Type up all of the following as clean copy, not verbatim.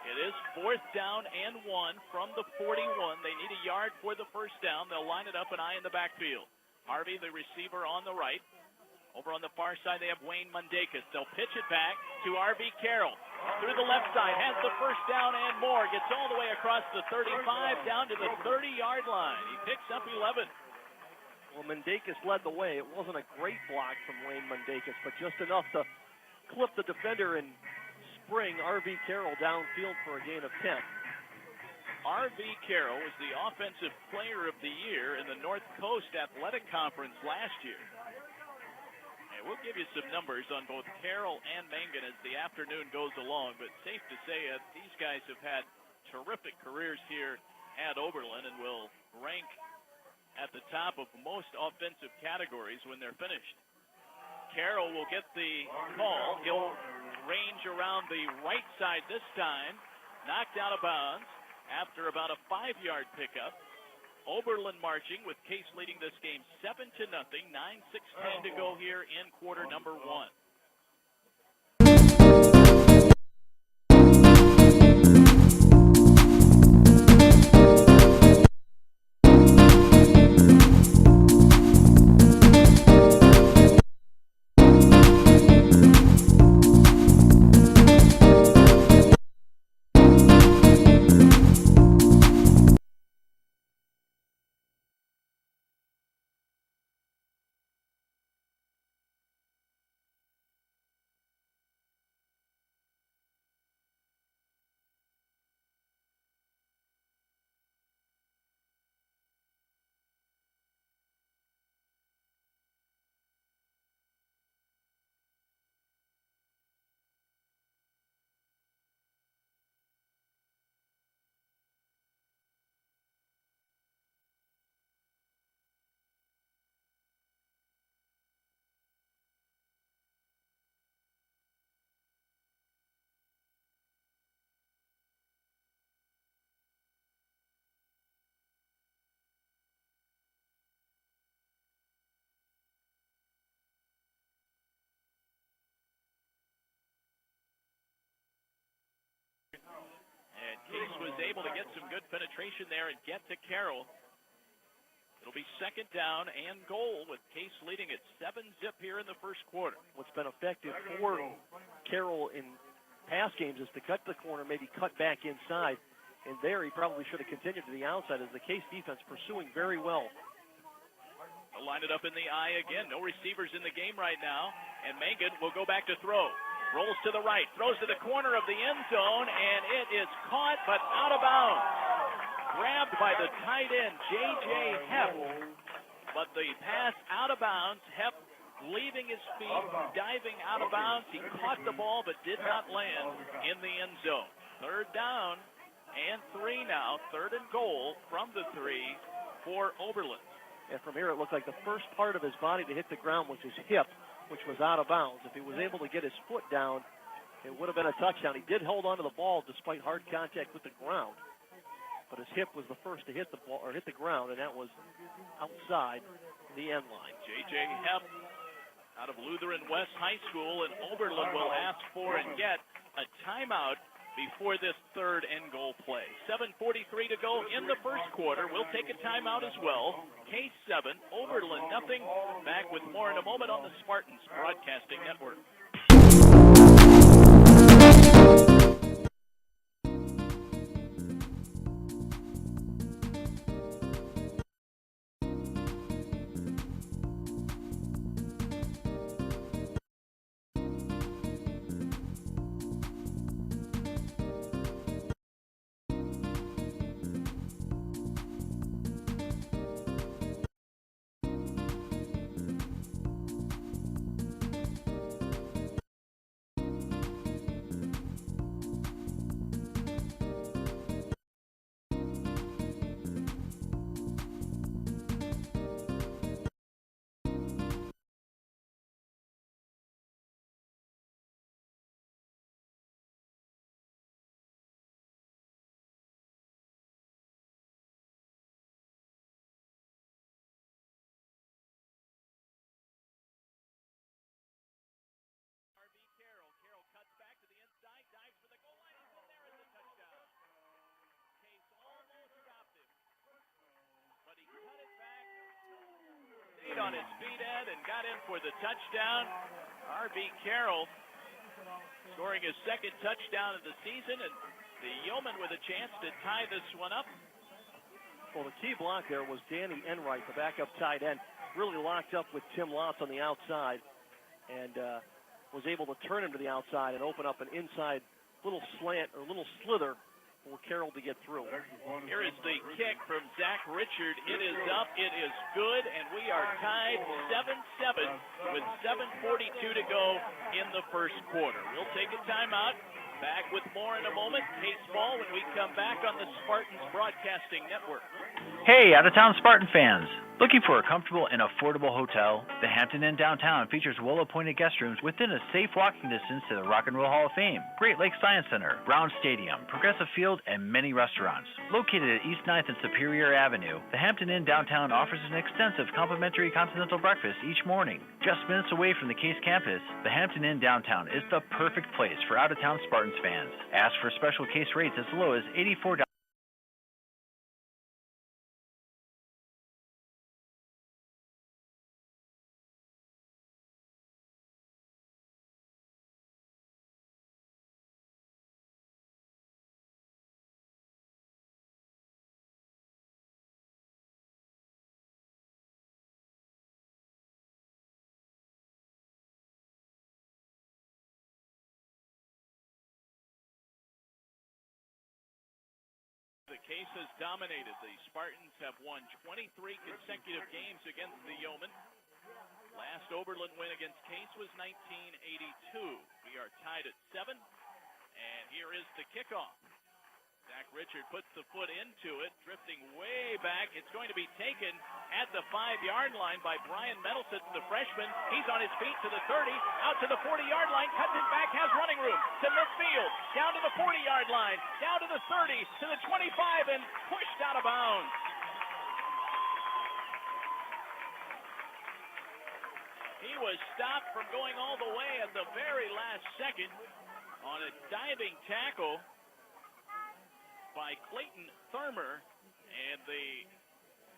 It is 4th down and 1 from the 41. They need a yard for the first down. They'll line it up, an eye in the backfield. Harvey, the receiver, on the right. Over on the far side, they have Wayne Mundakis. They'll pitch it back to R.V. Carroll. Through the left side, has the first down and more. Gets all the way across the 35, down to the 30-yard line. He picks up 11. Well, Mundakis led the way. It wasn't a great block from Wayne Mundakis, but just enough to clip the defender and spring R.V. Carroll downfield for a gain of 10. R.V. Carroll was the Offensive Player of the Year in the North Coast Athletic Conference last year. And we'll give you some numbers on both Carroll and Mangan as the afternoon goes along, but safe to say that these guys have had terrific careers here at Oberlin and will rank at the top of most offensive categories when they're finished. Carroll will get the call. He'll range around the right side this time. Knocked out of bounds after about a 5-yard pickup. Oberlin marching with Case leading this game 7-0. 9:16 to go here in quarter number 1. And Case was able to get some good penetration there and get to Carroll. It'll be 2nd down and goal with Case leading at 7-0 here in the first quarter. What's been effective for Carroll in past games is to cut the corner, maybe cut back inside. And there he probably should have continued to the outside as the Case defense pursuing very well. They'll line it up in the eye again. No receivers in the game right now. And Mangan will go back to throw. Rolls to the right, throws to the corner of the end zone, and it is caught but out of bounds. Grabbed by the tight end, J.J. Hepp. But the pass out of bounds, Hepp leaving his feet, diving out of bounds. He caught the ball but did not land in the end zone. 3rd down and 3 now. 3rd and goal from the 3 for Oberlin. And from here it looked like the first part of his body to hit the ground was his hip, which was out of bounds. If he was able to get his foot down, it would have been a touchdown. He did hold on to the ball despite hard contact with the ground, but his hip was the first to hit the ball or hit the ground, and that was outside the end line. J.J. Hepp out of Lutheran West High School, and Oberlin will ask for and get a timeout before this 3rd and goal play. 7:43 to go in the first quarter. We'll take a timeout as well. Case 7, Oberlin nothing. Back with more in a moment on the Spartans Broadcasting Network. on his feet, Ed, and got in for the touchdown. R.B. Carroll scoring his second touchdown of the season, and the Yeomen with a chance to tie this one up. Well, the key block there was Danny Enright, the backup tight end, really locked up with Tim Lotz on the outside, and was able to turn him to the outside and open up an inside little slant or little slither for Carroll to get through. Here is the kick from Zach Richard. It is up, it is good, and we are tied 7-7 with 7:42 to go in the first quarter. We'll take a timeout. Back with more in a moment. Case ball when we come back on the Spartans Broadcasting Network. Hey, out-of-town Spartan fans. Looking for a comfortable and affordable hotel? The Hampton Inn downtown features well-appointed guest rooms within a safe walking distance to the Rock and Roll Hall of Fame, Great Lakes Science Center, Brown Stadium, Progressive Field, and many restaurants. Located at East 9th and Superior Avenue, the Hampton Inn downtown offers an extensive complimentary continental breakfast each morning. Just minutes away from the Case campus, the Hampton Inn downtown is the perfect place for out-of-town Spartans fans. Ask for special Case rates as low as $84. The Case has dominated. The Spartans have won 23 consecutive games against the Yeomen. Last Oberlin win against Case was 1982. We are tied at 7, and here is the kickoff. Zach Richard puts the foot into it, drifting way back. It's going to be taken at the 5-yard line by Brian Mettelsitz, the freshman. He's on his feet to the 30, out to the 40-yard line, cuts it back, has running room to midfield, down to the 40-yard line, down to the 30, to the 25, and pushed out of bounds. He was stopped from going all the way at the very last second on a diving tackle by Clayton Thurmer, and the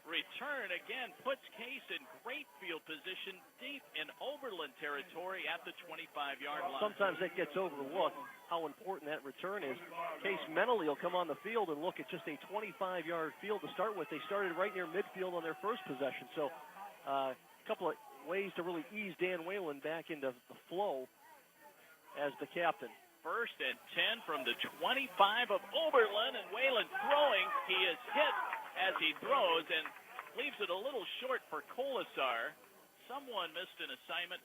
return again puts Case in great field position deep in Oberlin territory at the 25-yard line. Sometimes that gets overlooked, how important that return is. Case mentally will come on the field and look at just a 25-yard field to start with. They started right near midfield on their first possession, so a couple of ways to really ease Dan Whalen back into the flow as the captain. First and 10 from the 25 of Oberlin, and Whalen throwing. He is hit as he throws and leaves it a little short for Colasar. Someone missed an assignment,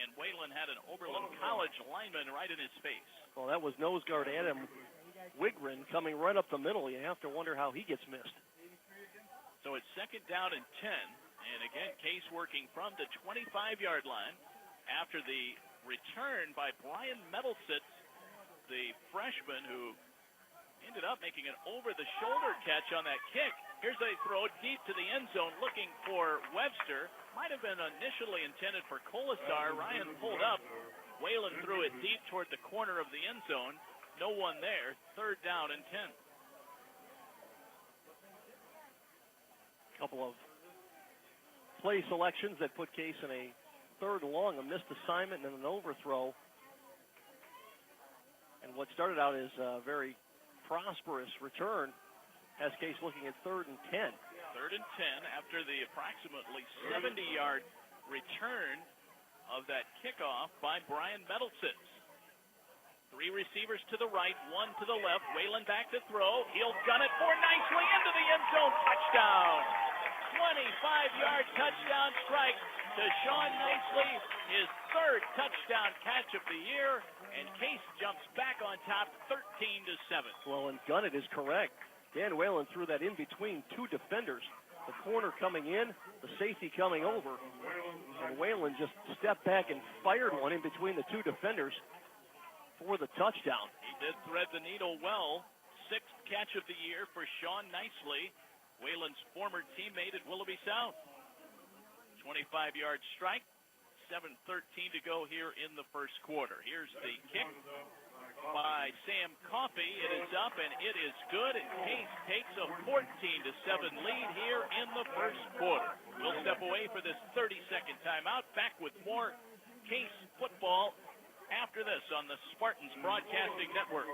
and Whalen had an Oberlin College lineman right in his face. Well, that was nose guard Adam Wigren coming right up the middle. You have to wonder how he gets missed. So it's second down and 10, and again, Case working from the 25-yard line after the return by Brian Mettelsitz, the freshman who ended up making an over-the-shoulder catch on that kick. Here's a throw deep to the end zone looking for Webster. Might have been initially intended for Colasar. Ryan pulled up. Whalen threw it deep toward the corner of the end zone. No one there. Third down and 10. Couple of play selections that put Case in a third and long, a missed assignment and an overthrow. And what started out as a very prosperous return has Case looking at third and 10. Third and 10 after the approximately 70-yard return of that kickoff by Brian Mettelsitz. 3 receivers to the right, 1 to the left. Whalen back to throw. He'll gun it for nicely into the end zone. Touchdown. 25-yard touchdown strike to Sean Nicely, his third touchdown catch of the year, and Case jumps back on top 13-7. Well, and gun it is correct. Dan Whalen threw that in between 2 defenders. The corner coming in, the safety coming over, and Whalen just stepped back and fired one in between the 2 defenders for the touchdown. He did thread the needle well. 6th catch of the year for Sean Nicely, Whalen's former teammate at Willoughby South. 25-yard strike, 7:13 to go here in the first quarter. Here's the kick by Sam Coffey. It is up and it is good, and Case takes a 14-7 lead here in the first quarter. We'll step away for this 30-second timeout. Back with more Case football after this on the Spartans Broadcasting Network.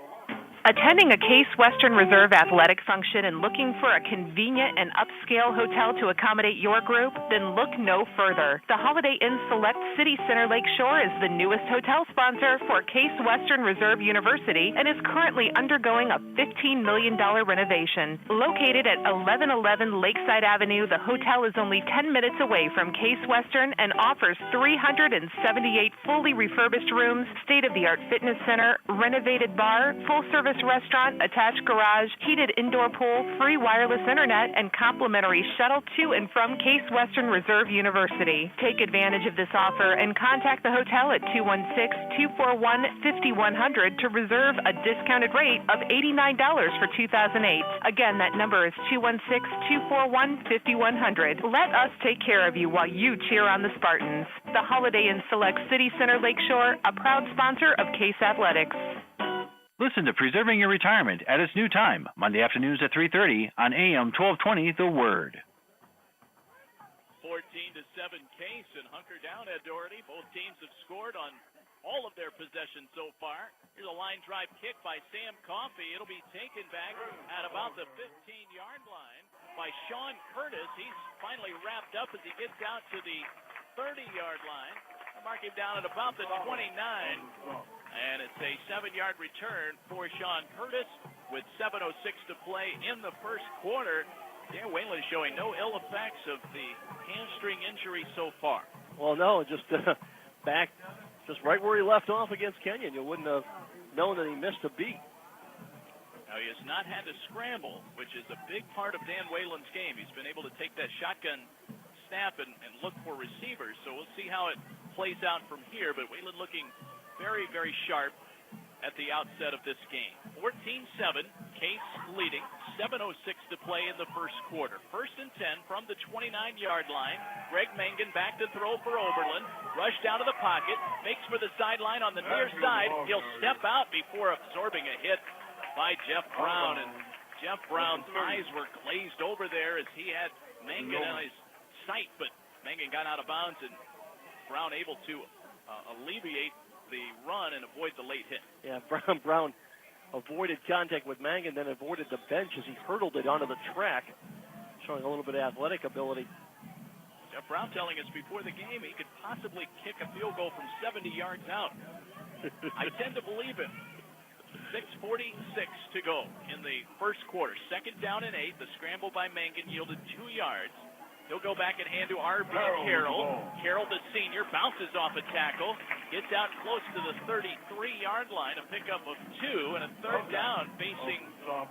Attending a Case Western Reserve athletic function and looking for a convenient and upscale hotel to accommodate your group? Then look no further. The Holiday Inn Select City Center Lakeshore is the newest hotel sponsor for Case Western Reserve University and is currently undergoing a $15 million renovation. Located at 1111 Lakeside Avenue, the hotel is only 10 minutes away from Case Western and offers 378 fully refurbished rooms, state-of-the-art fitness center, renovated bar, full-service restaurant, attached garage, heated indoor pool, free wireless internet, and complimentary shuttle to and from Case Western Reserve University. Take advantage of this offer and contact the hotel at 216-241-5100 to reserve a discounted rate of $89 for 2008. Again, that number is 216-241-5100. Let us take care of you while you cheer on the Spartans. The Holiday Inn Select City Center Lakeshore, a proud sponsor of Case Athletics. Listen to Preserving Your Retirement at its new time, Monday afternoons at 3:30 on AM 1220 The Word. 14-7 Case, and hunker down, Ed Doherty. Both teams have scored on all of their possessions so far. Here's a line drive kick by Sam Coffey. It'll be taken back at about the 15-yard line by Sean Curtis. He's finally wrapped up as he gets out to the 30-yard line. I mark him down at about the 29. And it's a 7-yard return for Sean Curtis with 7:06 to play in the first quarter. Dan Whalen showing no ill effects of the hamstring injury so far. Well, no, just back just right where he left off against Kenyon. You wouldn't have known that he missed a beat. Now, he has not had to scramble, which is a big part of Dan Whalen's game. He's been able to take that shotgun snap and look for receivers. So we'll see how it plays out from here. But Whalen looking very, very sharp at the outset of this game. 14-7, Case leading, 7:06 to play in the first quarter. 1st and 10 from the 29-yard line. Greg Mangan back to throw for Oberlin. Rush down to the pocket, makes for the sideline on the near side. He'll step out before absorbing a hit by Jeff Brown. And Jeff Brown's eyes were glazed over there as he had Mangan on his sight, but Mangan got out of bounds, and Brown able to alleviate the run and avoid the late hit. Yeah, Brown avoided contact with Mangan, then avoided the bench as he hurdled it onto the track, showing a little bit of athletic ability. Jeff Brown telling us before the game he could possibly kick a field goal from 70 yards out. I tend to believe him. 6:46 to go in the first quarter. 2nd down and 8. The scramble by Mangan yielded 2 yards. He'll go back and hand to R.B. Carroll. Carroll, the senior, bounces off a tackle, gets out close to the 33-yard line, a pickup of 2, and a 3rd down facing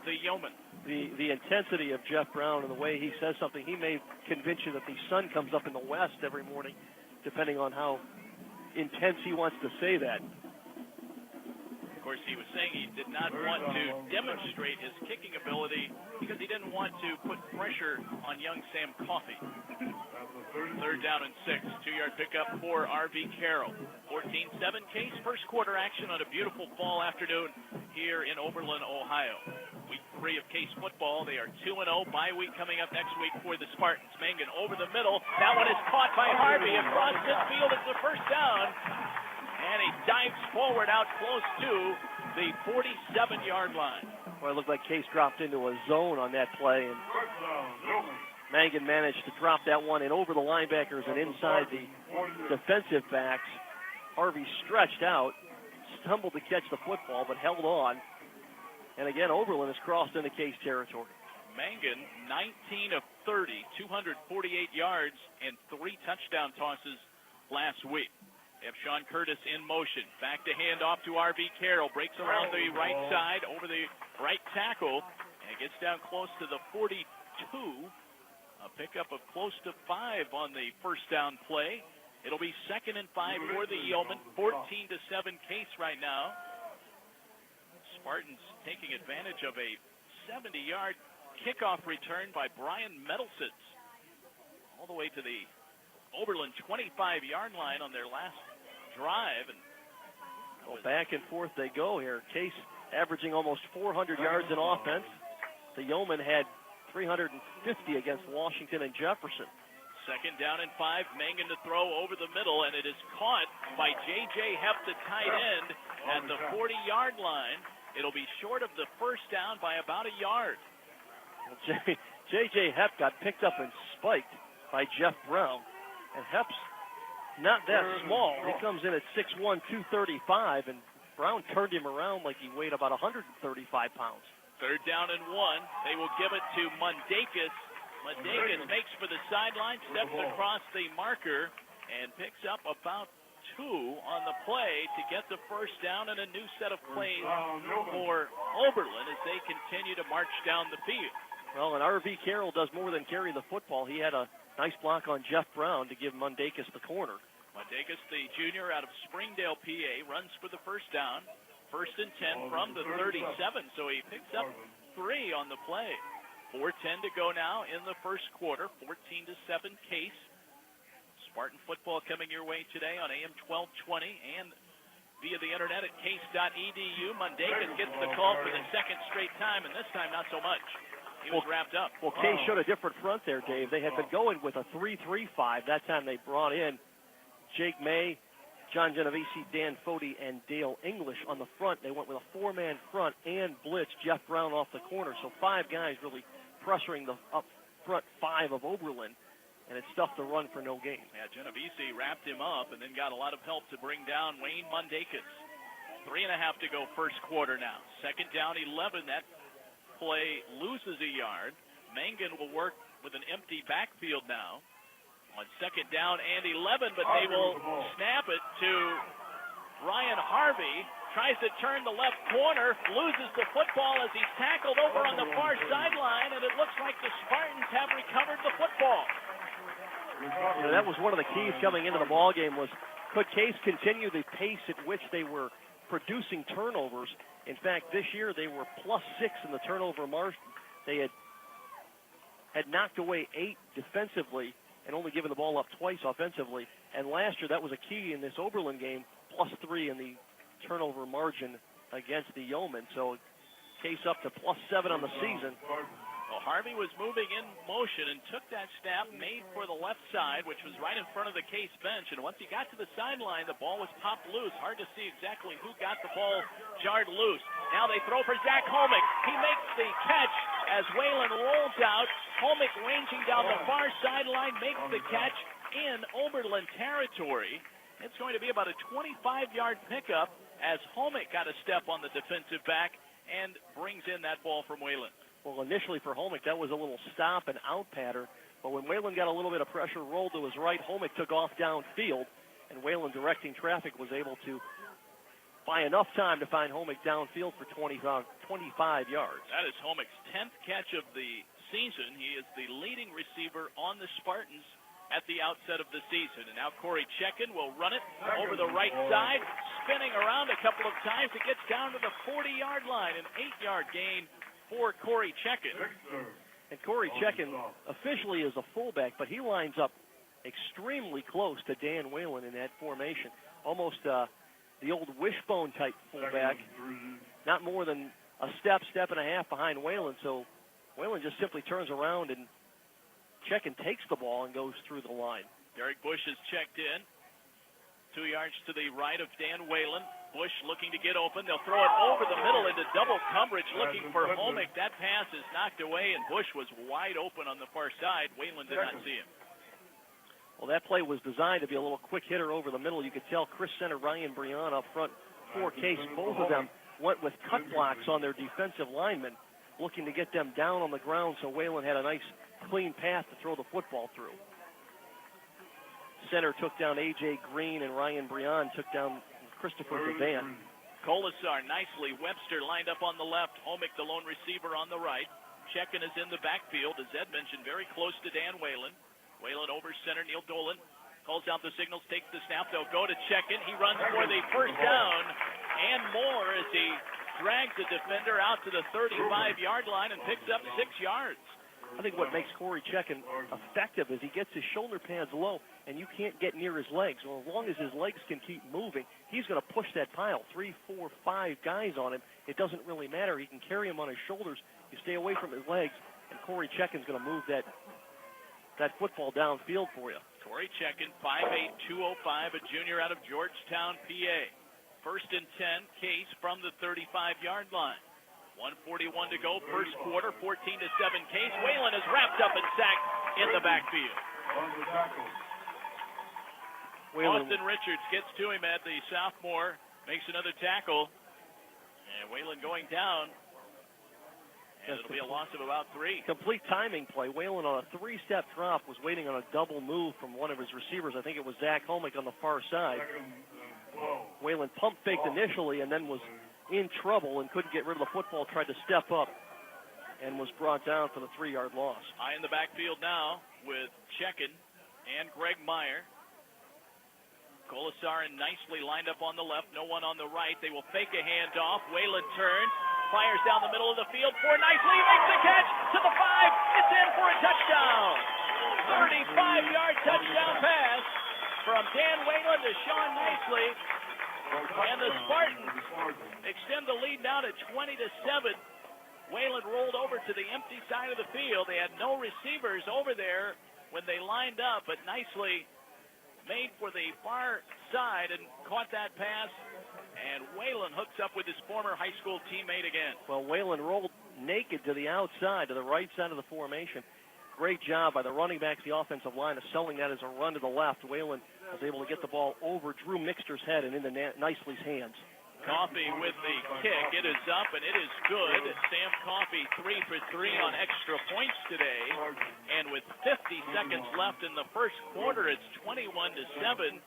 the Yeoman. The intensity of Jeff Brown and the way he says something, he may convince you that the sun comes up in the west every morning, depending on how intense he wants to say that. Of course, he was saying he did not want to demonstrate his kicking ability because he didn't want to put pressure on young Sam Coffey. 3rd down and 6. 2-yard pickup for R.V. Carroll. 14-7 Case. First quarter action on a beautiful fall afternoon here in Oberlin, Ohio. Week 3 of Case football. They are 2-0. Bye week coming up next week for the Spartans. Mangan over the middle. That one is caught by Harvey across midfield. It's the first down. And he dives forward out close to the 47-yard line. Well, it looked like Case dropped into a zone on that play, and Mangan managed to drop that one in over the linebackers and inside the defensive backs. Harvey stretched out, stumbled to catch the football, but held on. And again, Oberlin has crossed into Case territory. Mangan, 19 of 30, 248 yards, and 3 touchdown tosses last week. They have Sean Curtis in motion. Back to hand off to R.V. Carroll. Breaks around the right side over the right tackle. And gets down close to the 42. A pickup of close to 5 on the first down play. It'll be 2nd and 5 for the Yeomen. 14-7 Case right now. Spartans taking advantage of a 70-yard kickoff return by Brian Medelsitz. All the way to the Oberlin 25-yard line on their last drive, and Well, back and forth they go here. Case averaging almost 400 yards in offense. The Yeomen had 350 against Washington and Jefferson. Second down and 5. Mangan to throw over the middle, and it is caught by J.J. Hepp, the tight end, at the 40-yard line. It'll be short of the first down by about a yard. Well, J.J. Hepp got picked up and spiked by Jeff Brown. And Hepp's not that small. He comes in at 6'1", 235, and Brown turned him around like he weighed about 135 pounds. Third down and 1. They will give it to Mundakis. Mundakis makes for the sideline, steps across the marker, and picks up about 2 on the play to get the first down, and a new set of plays for Oberlin as they continue to march down the field. Well, and R.V. Carroll does more than carry the football. He had a nice block on Jeff Brown to give Mundakis the corner. Mundakis, the junior out of Springdale, PA, runs for the first down. First and 10 from the 37, so he picks up 3 on the play. 4:10 to go now in the first quarter. 14-7 Case. Spartan football coming your way today on AM 1220 and via the internet at case.edu. Mundakis gets the call for the second straight time, and this time not so much. He was wrapped up. Well, Case showed a different front there, Dave. They had been going with a 3-3-5. That time they brought in Jake May, John Genovese, Dan Fody, and Dale English on the front. They went with a 4-man front and blitz Jeff Brown off the corner. So 5 guys really pressuring the up front 5 of Oberlin, and it's tough to run for no gain. Yeah, Genovese wrapped him up and then got a lot of help to bring down Wayne Mundakis. 3.5 to go first quarter now. Second down 11. That play loses a yard. Mangan will work with an empty backfield now. On second down and 11, but they will snap it to Ryan Harvey. Tries to turn the left corner, loses the football as he's tackled over on the far sideline, and it looks like the Spartans have recovered the football. You know, that was one of the keys coming into the ball game was could Case continue the pace at which they were producing turnovers. In fact, this year they were +6 in the turnover margin. They had knocked away 8 defensively and only given the ball up twice offensively. And last year, that was a key in this Oberlin game, +3 in the turnover margin against the Yeomen. So Case up to +7 on the season. Well, Harvey was moving in motion and took that snap, made for the left side, which was right in front of the Case bench. And once he got to the sideline, the ball was popped loose. Hard to see exactly who got the ball jarred loose. Now they throw for Zach Holmick. He makes the catch as Whalen rolls out. Holmick ranging down the far sideline, makes the catch in Oberlin territory. It's going to be about a 25-yard pickup as Holmick got a step on the defensive back and brings in that ball from Whalen. Well, initially for Holmick, that was a little stop and out pattern. But when Whalen got a little bit of pressure, rolled to his right, Holmick took off downfield, and Whalen, directing traffic, was able to buy enough time to find Holmick downfield for 25 yards. That is Holmick's 10th catch of the season. He is the leading receiver on the Spartans at the outset of the season. And now Corey Chekin will run it over the right side, spinning around a couple of times. It gets down to the 40-yard line, an 8-yard gain for Corey Chekin. And Corey Chekin officially is a fullback, but he lines up extremely close to Dan Whalen in that formation. Almost the old wishbone type fullback, not more than a step and a half behind Whalen. So Whalen just simply turns around and Chekin takes the ball and goes through the line. Derek Bush is checked in. 2 yards to the right of Dan Whalen. Bush looking to get open. They'll throw it over the middle into double coverage looking for Holmick. That pass is knocked away, and Bush was wide open on the far side. Whalen did not see him. Well, that play was designed to be a little quick hitter over the middle. You could tell Chris Center, Ryan Breon up front for Case. Both of them went with cut blocks on their defensive linemen, looking to get them down on the ground, so Whalen had a nice clean path to throw the football through. Center took down A.J. Green, and Ryan Breon took down Christopher Devant. Colasar nicely. Webster lined up on the left. Holmick, the lone receiver, on the right. Chekin is in the backfield, as Ed mentioned, very close to Dan Whalen. Whalen over center. Neil Dolan calls out the signals, takes the snap. They'll go to Chekin. He runs for the first down and more as he drags the defender out to the 35-yard line and picks up 6 yards. I think what makes Corey Checken effective is he gets his shoulder pads low, and you can't get near his legs. Well, as long as his legs can keep moving, he's going to push that pile. 3, 4, 5 guys on him. It doesn't really matter. He can carry him on his shoulders. You stay away from his legs, and Corey Checken's going to move that football downfield for you. Corey Checken, 5'8", 205, a junior out of Georgetown, PA. First and 10, Case from the 35-yard line. 1:41 to go, first quarter, 14-7 Case. Whalen is wrapped up and sacked in the backfield. Austin Richards gets to him at the sophomore, makes another tackle, and Whalen going down. And it'll be a loss of about 3. Complete timing play. Whalen on a 3-step drop was waiting on a double move from one of his receivers. I think it was Zach Holmick on the far side. Whalen pump faked initially and then was in trouble and couldn't get rid of the football, tried to step up and was brought down for the 3-yard loss. High in the backfield now with Checken and Greg Meyer. Colasarin nicely lined up on the left, no one on the right. They will fake a handoff. Whalen turns, fires down the middle of the field. Ford nicely makes the catch to the 5. It's in for a touchdown. 35-yard touchdown pass from Dan Whalen to Sean Nicely. And the Spartans extend the lead now to 20-7. Whalen rolled over to the empty side of the field. They had no receivers over there when they lined up, but Nicely made for the far side and caught that pass. And Whalen hooks up with his former high school teammate again. Well, Whalen rolled naked to the outside, to the right side of the formation. Great job by the running backs, the offensive line, of selling that as a run to the left. Whalen was able to get the ball over Drew Mixter's head and into Nicely's hands. Coffey with the kick. It is up, and it is good. Sam Coffey 3 for 3 on extra points today. And with 50 seconds left in the first quarter, it's 21-7.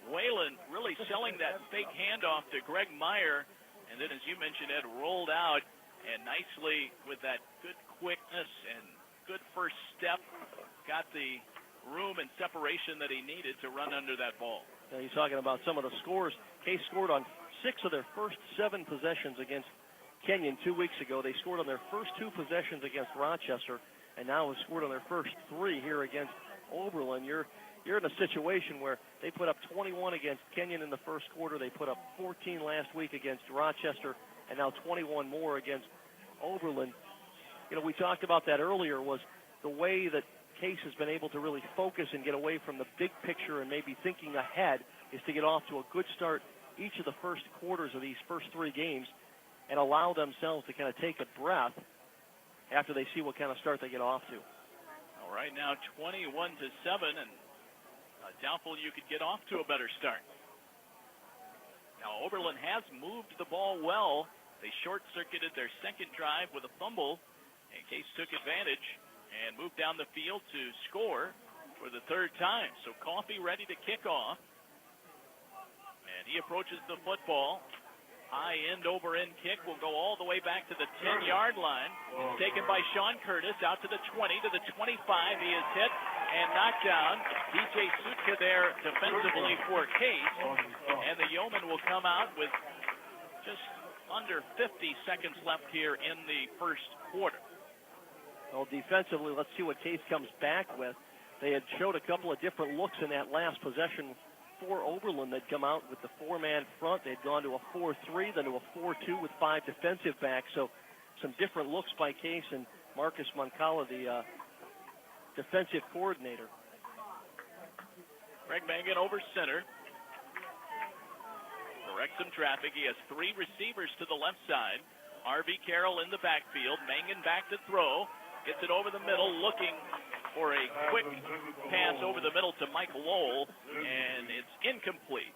Whalen really selling that fake handoff to Greg Meyer. And then, as you mentioned, Ed, rolled out, and Nicely with that good quickness and good first step, got the room and separation that he needed to run under that ball. Now you're talking about some of the scores. Case scored on 6 of their first 7 possessions against Kenyon 2 weeks ago. They scored on their first 2 possessions against Rochester, and now have scored on their first 3 here against Oberlin. You're in a situation where they put up 21 against Kenyon in the first quarter. They put up 14 last week against Rochester, and now 21 more against Oberlin. You know, we talked about that earlier, was the way that Case has been able to really focus and get away from the big picture and maybe thinking ahead is to get off to a good start each of the first quarters of these first 3 games and allow themselves to kind of take a breath after they see what kind of start they get off to. All right, now 21-7, and doubtful you could get off to a better start. Now Oberlin has moved the ball well. They short-circuited their second drive with a fumble, and Case took advantage and moved down the field to score for the 3rd time. So Coffey ready to kick off. And he approaches the football. High end over end kick will go all the way back to the 10-yard line. It's taken by Sean Curtis out to the 20, to the 25. He is hit and knocked down. DJ Sutka there defensively for Case. And the Yeoman will come out with just under 50 seconds left here in the first quarter. Well, defensively, let's see what Case comes back with. They had showed a couple of different looks in that last possession for Oberlin. They'd come out with the 4-man front. They'd gone to a 4-3, then to a 4-2 with 5 defensive backs. So some different looks by Case and Marcus Moncala, the defensive coordinator. Greg Mangan over center. Corrects some traffic. He has 3 receivers to the left side. R.V. Carroll in the backfield. Mangan back to throw. Gets it over the middle, looking for a quick pass over the middle to Mike Lowell, and it's incomplete.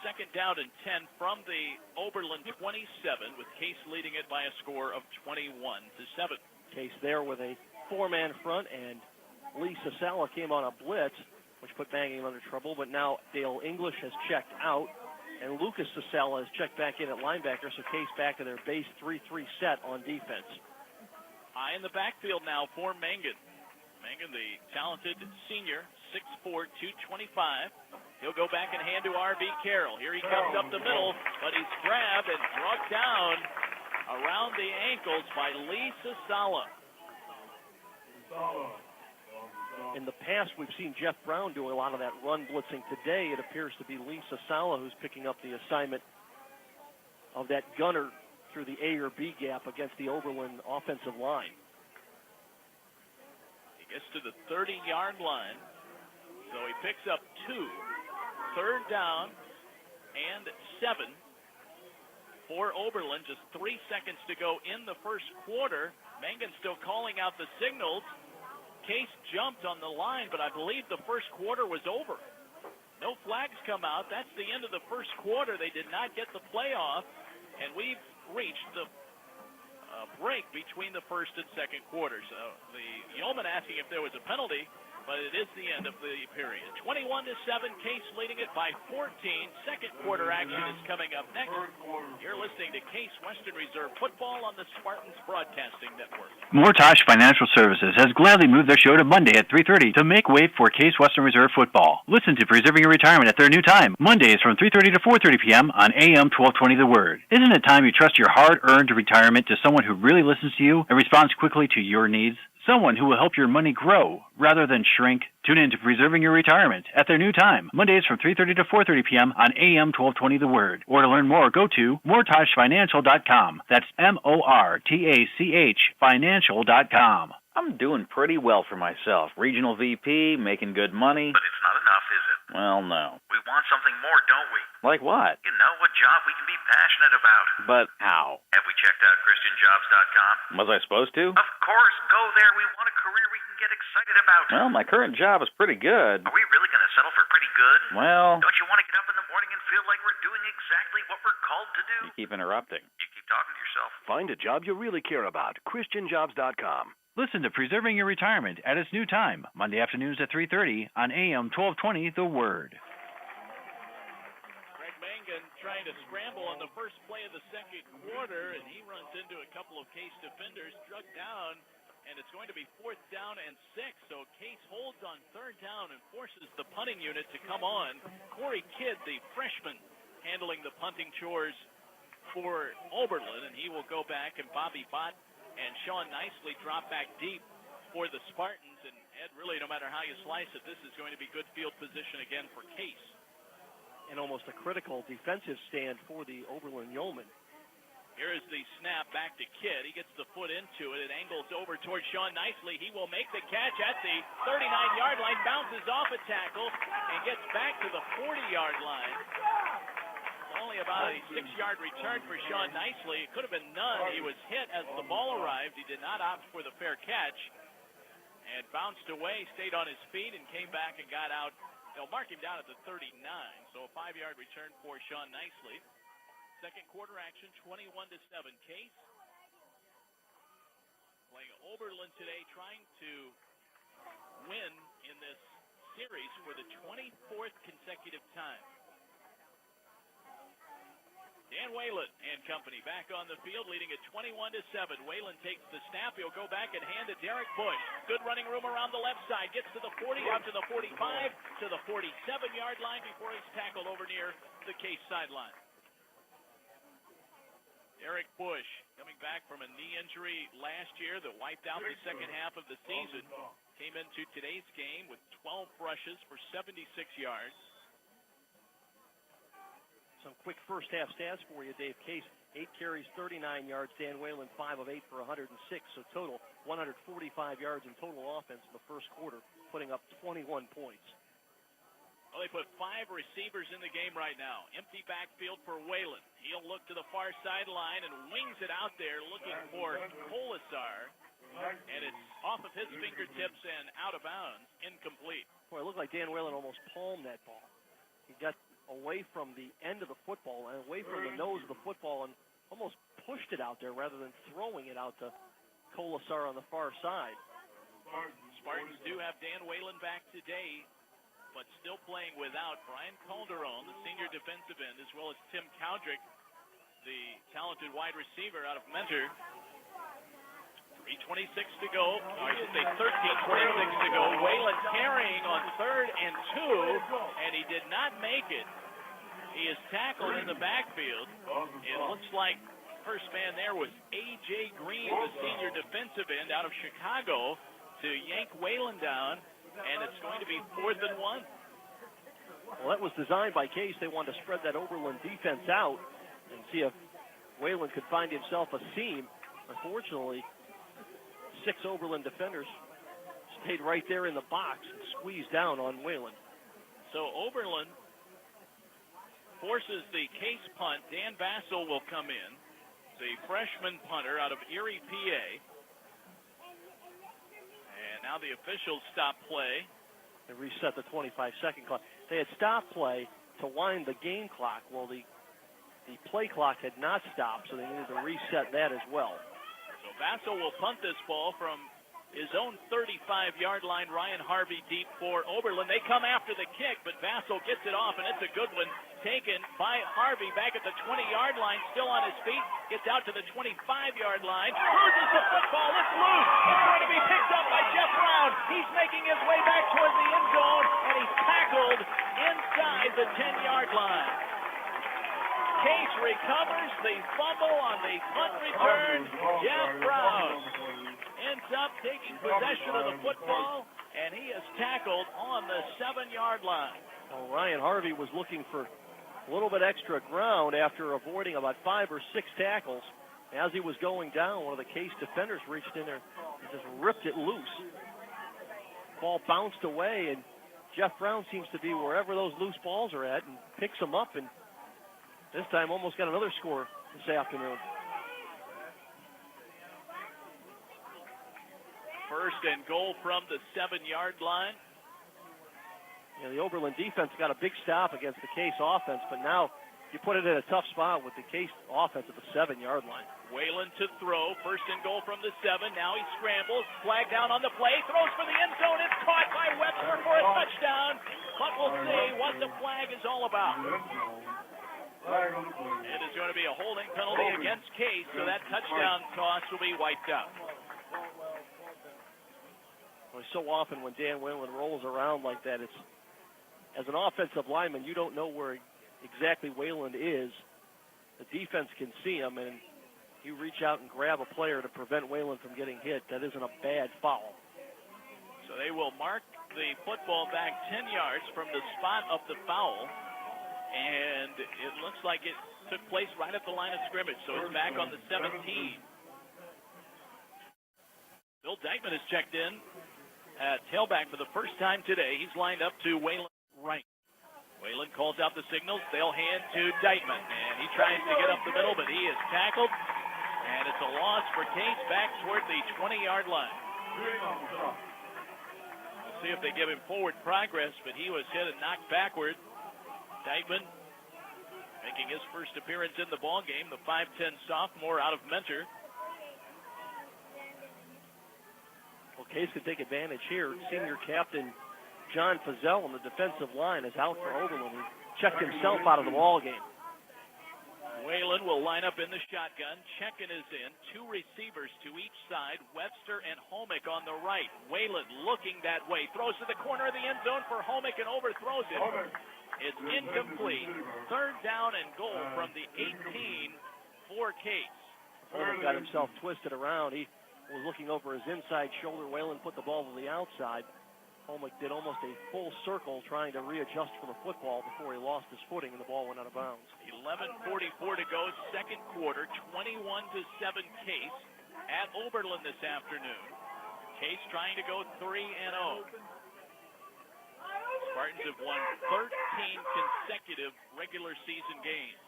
Second down and 10 from the Oberlin 27, with Case leading it by a score of 21-7. Case there with a 4-man front, and Lee Sasala came on a blitz, which put Mangan under trouble, but now Dale English has checked out, and Lucas Sasala has checked back in at linebacker, so Case back to their base 3-3 set on defense. High in the backfield now for Mangan. Mangan, the talented senior, 6'4", 225. He'll go back and hand to R.V. Carroll. Here he comes up the middle, but he's grabbed and brought down around the ankles by Lee Sasala. In the past, we've seen Jeff Brown doing a lot of that run blitzing. Today, it appears to be Lisa Sala who's picking up the assignment of that gunner through the A or B gap against the Oberlin offensive line. He gets to the 30-yard line, so he picks up 2. 3rd down and 7 for Oberlin. Just 3 seconds to go in the first quarter. Mangan still calling out the signals. Case jumped on the line, but I believe the first quarter was over. No flags come out. That's the end of the first quarter. They did not get the playoff, and we've reached the break between the first and second quarters. The Yeoman asking if there was a penalty, but it is the end of the period. 21-7, Case leading it by 14. Second quarter action is coming up next. You're listening to Case Western Reserve Football on the Spartans Broadcasting Network. Mortage Financial Services has gladly moved their show to Monday at 3:30 to make way for Case Western Reserve Football. Listen to Preserving Your Retirement at their new time, Mondays from 3:30 to 4:30 p.m. on AM 1220 The Word. Isn't it time you trust your hard-earned retirement to someone who really listens to you and responds quickly to your needs? Someone who will help your money grow rather than shrink. Tune in to Preserving Your Retirement at their new time, Mondays from 3:30 to 4:30 p.m. on AM 1220 The Word. Or to learn more, go to mortagefinancial.com. That's MORTACH financial.com. I'm doing pretty well for myself. Regional VP, making good money. But it's not enough, is it? Well, no. We want something more, don't we? Like what? You know, a job we can be passionate about. But how? Have we checked out ChristianJobs.com? Was I supposed to? Of course. Go there. We want a career we can get excited about. Well, my current job is pretty good. Are we really going to settle for pretty good? Well... Don't you want to get up in the morning and feel like we're doing exactly what we're called to do? You keep interrupting. You keep talking to yourself. Find a job you really care about. ChristianJobs.com. Listen to Preserving Your Retirement at its new time, Monday afternoons at 3:30 on AM 1220 The Word. Greg Mangan trying to scramble on the first play of the second quarter, and he runs into a couple of Case defenders, struck down, and it's going to be 4th down and 6. So Case holds on 3rd down and forces the punting unit to come on. Corey Kidd, the freshman, handling the punting chores for Oberlin, and he will go back, and Bobby Bott and Sean Nicely drop back deep for the Spartans. And Ed, really, no matter how you slice it, this is going to be good field position again for Case. And almost a critical defensive stand for the Oberlin Yeomen. Here is the snap back to Kidd. He gets the foot into it. It angles over towards Sean Nicely. He will make the catch at the 39-yard line, bounces off a tackle, and gets back to the 40-yard line. Only about a 6-yard return for Sean Nicely. It could have been none. He was hit as the ball arrived. He did not opt for the fair catch and bounced away, stayed on his feet, and came back and got out. They'll mark him down at the 39, so a 5-yard return for Sean Nicely. Second quarter action, 21-7. Case playing Oberlin today, trying to win in this series for the 24th consecutive time. Dan Whalen and company back on the field, leading at 21-7. Whalen takes the snap. He'll go back and hand to Derek Bush. Good running room around the left side. Gets to the 40, up to the 45, to the 47-yard line before he's tackled over near the Case sideline. Derek Bush coming back from a knee injury last year that wiped out the second half of the season. Came into today's game with 12 rushes for 76 yards. Some quick first half stats for you, Dave. Case, 8 carries, 39 yards. Dan Whalen, 5 of 8 for 106. So total, 145 yards in total offense in the first quarter, putting up 21 points. Well, they put 5 receivers in the game right now. Empty backfield for Whalen. He'll look to the far sideline and wings it out there looking for Colasar. And it's off of his fingertips and out of bounds, incomplete. Boy, it looked like Dan Whalen almost palmed that ball. He got away from the end of the football and away from the nose of the football and almost pushed it out there rather than throwing it out to Colasar on the far side. Spartans do have Dan Whalen back today, but still playing without Brian Calderon, the senior defensive end, as well as Tim Cowdrick, the talented wide receiver out of Mentor. 3:26 to go, or I should say 13:26 to go. Whalen carrying on 3rd and 2, and he did not make it. He is tackled in the backfield. It looks like first man there was A.J. Green, the senior defensive end out of Chicago. to yank Whalen down, and it's going to be 4th and 1. Well, that was designed by Case. They wanted to spread that Oberlin defense out and see if Whalen could find himself a seam. Unfortunately, 6 Oberlin defenders stayed right there in the box and squeezed down on Whalen. So Oberlin forces the Case punt. Dan Vassell will come in, the freshman punter out of Erie, PA. And now the officials stop play. They reset the 25-second clock. They had stopped play to wind the game clock. Well, the play clock had not stopped, so they needed to reset that as well. So Vassell will punt this ball from his own 35-yard line. Ryan Harvey deep for Oberlin. They come after the kick, but Vassell gets it off, and it's a good one. Taken by Harvey back at the 20-yard line, still on his feet. Gets out to the 25-yard line. Loses the football. It's loose. It's going to be picked up by Jeff Brown. He's making his way back toward the end zone, and he's tackled inside the 10-yard line. Case recovers the fumble on the punt return. Jeff Brown ends up taking possession of the football, and he is tackled on the 7-yard line. Well, Ryan Harvey was looking for a little bit extra ground after avoiding about 5 or 6 tackles. As he was going down, one of the Case defenders reached in there and just ripped it loose. Ball bounced away, and Jeff Brown seems to be wherever those loose balls are at and picks them up, and this time almost got another score this afternoon. 1st and goal from the 7-yard line. You know, the Oberlin defense got a big stop against the Case offense, but now you put it in a tough spot with the Case offense at the 7-yard line. Whalen to throw. 1st and goal from the 7. Now he scrambles. Flag down on the play. Throws for the end zone. It's caught by Webster for a touchdown. But we'll see what the flag is all about. It is going to be a holding penalty against Case, so that touchdown toss will be wiped out. Well, so often when Dan Whalen rolls around like that, it's, as an offensive lineman, you don't know where exactly Whalen is. The defense can see him, and you reach out and grab a player to prevent Whalen from getting hit. That isn't a bad foul. So they will mark the football back 10 yards from the spot of the foul, and it looks like it took place right at the line of scrimmage, so it's back on the 17. Bill Dykeman has checked in at tailback for the first time today. He's lined up to Whalen right. Whalen calls out the signals. They'll hand to Dykeman, and he tries to get up the middle, but he is tackled, and it's a loss for Case back toward the 20-yard line. We'll see if they give him forward progress, but he was hit and knocked backward. Dykeman making his first appearance in the ballgame, the 5'10 sophomore out of Mentor. Well, Case could take advantage here. Senior captain John Fazell on the defensive line is out for Oberlin. He checked himself out of the ball game. Whalen will line up in the shotgun. Checken is in. 2 receivers to each side. Webster and Homick on the right. Whalen looking that way. Throws to the corner of the end zone for Homick and overthrows it. It's incomplete. 3rd down and goal from the 18 for Case. Homick got himself twisted around. He was looking over his inside shoulder. Whalen put the ball to the outside. Homick did almost a full circle trying to readjust for the football before he lost his footing and the ball went out of bounds. 11:44 to go, 2nd quarter, 21-7 Case at Oberlin this afternoon. Case trying to go 3-0. Spartans have won 13 consecutive regular season games.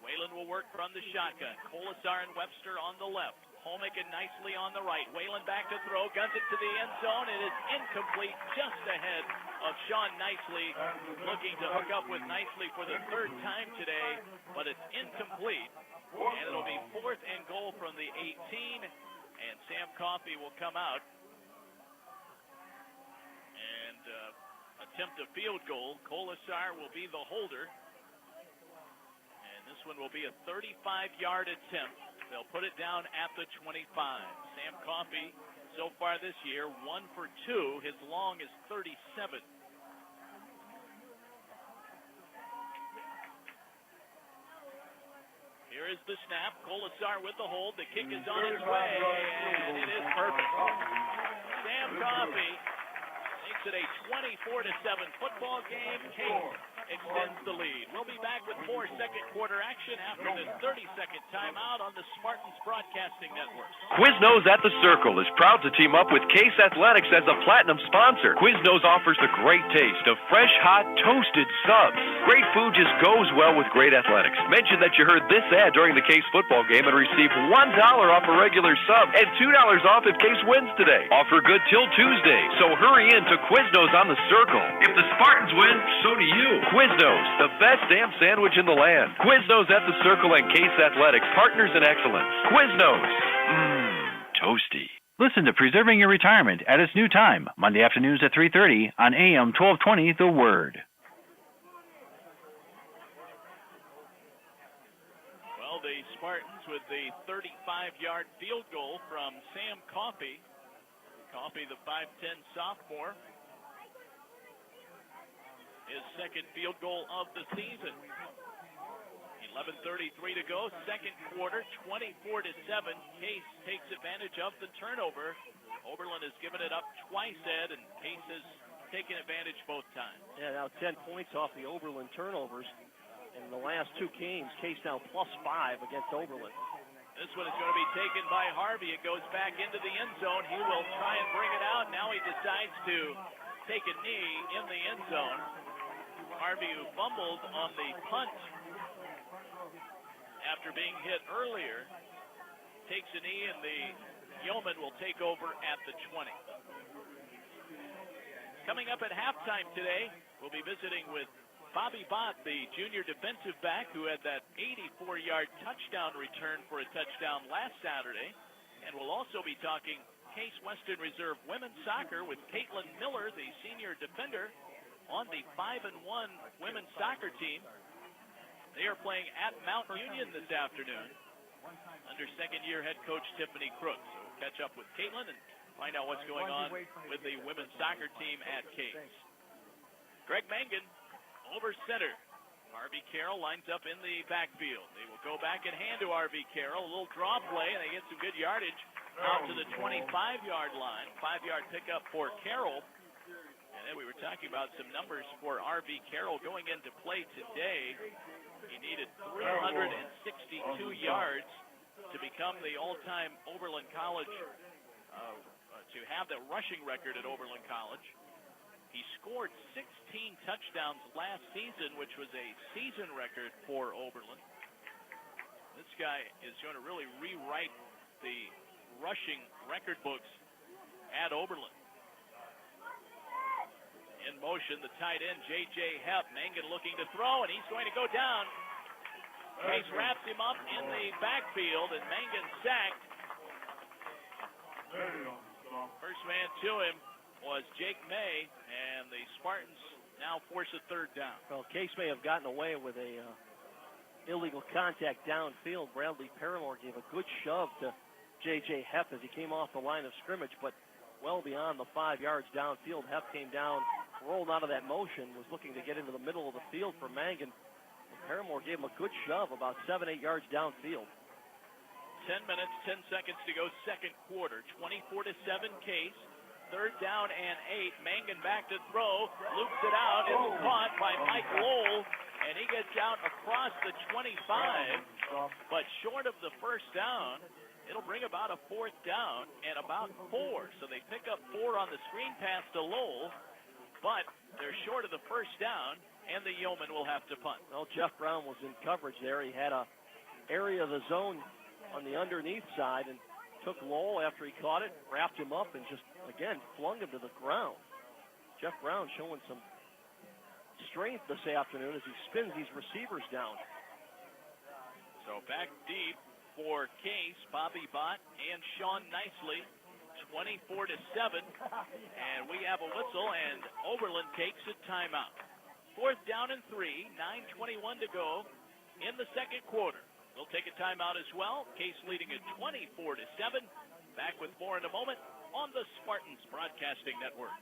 Whalen will work from the shotgun. Colasar and Webster on the left. Homick and Nicely on the right. Whalen back to throw. Guns it to the end zone. It is incomplete, just ahead of Sean Nicely. Looking to hook up with Nicely for the 3rd time today, but it's incomplete. And it'll be 4th and goal from the 18. And Sam Coffey will come out and attempt a field goal. Colasar will be the holder. This one will be a 35-yard attempt. They'll put it down at the 25. Sam Coffey, so far this year, 1 for 2. His long is 37. Here is is the snap. Colasar with the hold. The kick is on its way, and it is perfect. Sam Coffey makes it a 24-7 football game. Case extends the lead. We'll be back with more second quarter action after this 30-second timeout on the Spartans Broadcasting Network. Quiznos at the Circle is proud to team up with Case Athletics as a platinum sponsor. Quiznos offers the great taste of fresh, hot, toasted subs. Great food just goes well with great athletics. Mention that you heard this ad during the Case football game and receive $1 off a regular sub and $2 off if Case wins today. Offer good till Tuesday, so hurry in to Quiznos on the Circle. If the Spartans win, so do you. Quiznos, the best damn sandwich in the land. Quiznos at the Circle and Case Athletics, partners in excellence. Quiznos. Toasty. Listen to Preserving Your Retirement at its new time, Monday afternoons at 3:30 on AM 1220 The Word. Well, the Spartans with the 35-yard field goal from Sam Coffey. Coffey, the 5'10 sophomore. His second field goal of the season. 11:33 to go, second quarter, 24-7. Case takes advantage of the turnover. Oberlin has given it up twice, Ed, and Case has taken advantage both times. Yeah, now 10 points off the Oberlin turnovers. In the last two games, Case now +5 against Oberlin. This one is going to be taken by Harvey. It goes back into the end zone. He will try and bring it out. Now he decides to take a knee in the end zone. Harvey, who fumbled on the punt after being hit earlier, takes a knee, and the Yeoman will take over at the 20. Coming up at halftime today, we'll be visiting with Bobby Bott, the junior defensive back who had that 84-yard touchdown return for a touchdown last Saturday. And we'll also be talking Case Western Reserve women's soccer with Caitlin Miller, the senior defender, on the 5-1 women's soccer team. They are playing at Mount Union this afternoon under second-year head coach Tiffany Crooks. So we'll catch up with Caitlin and find out what's going on with the women's soccer team at Case. Greg Mangan over center. R.V. Carroll lines up in the backfield. They will go back and hand to R.V. Carroll. A little draw play, and they get some good yardage out to the 25-yard line. 5-yard pickup for Carroll. And then we were talking about some numbers for R.V. Carroll going into play today. He needed 362 yards to become the all-time Oberlin College, to have the rushing record at Oberlin College. He scored 16 touchdowns last season, which was a season record for Oberlin. This guy is going to really rewrite the rushing record books at Oberlin. In motion, the tight end, J.J. Hepp. Mangan looking to throw, and he's going to go down. Case wraps him up in the backfield, and Mangan sacked. First man to him was Jake May, and the Spartans now force a third down. Well, Case may have gotten away with a illegal contact downfield. Bradley Paramore gave a good shove to J.J. Hepp as he came off the line of scrimmage, but well beyond the 5 yards downfield. Hepp came down, rolled out of that motion, was looking to get into the middle of the field for Mangan. Paramore gave him a good shove about 7-8 yards downfield. 10 minutes, 10 seconds to go, second quarter. 24-7 Case. Third down and 8. Mangan back to throw. Loops it out. It's caught by Mike Lowell. And he gets out across the 25. But short of the first down, it'll bring about a fourth down and about 4. So they pick up 4 on the screen pass to Lowell. But they're short of the first down, and the Yeoman will have to punt. Well, Jeff Brown was in coverage there. He had a area of the zone on the underneath side and took Lowell after he caught it, wrapped him up, and just, again, flung him to the ground. Jeff Brown showing some strength this afternoon as he spins these receivers down. So back deep for Case, Bobby Bott and Sean Nicely. 24-7, and we have a whistle, and Oberlin takes a timeout. Fourth down and 3, 9:21 to go in the second quarter. They'll take a timeout as well. Case leading at 24-7. Back with more in a moment on the Spartans Broadcasting Network.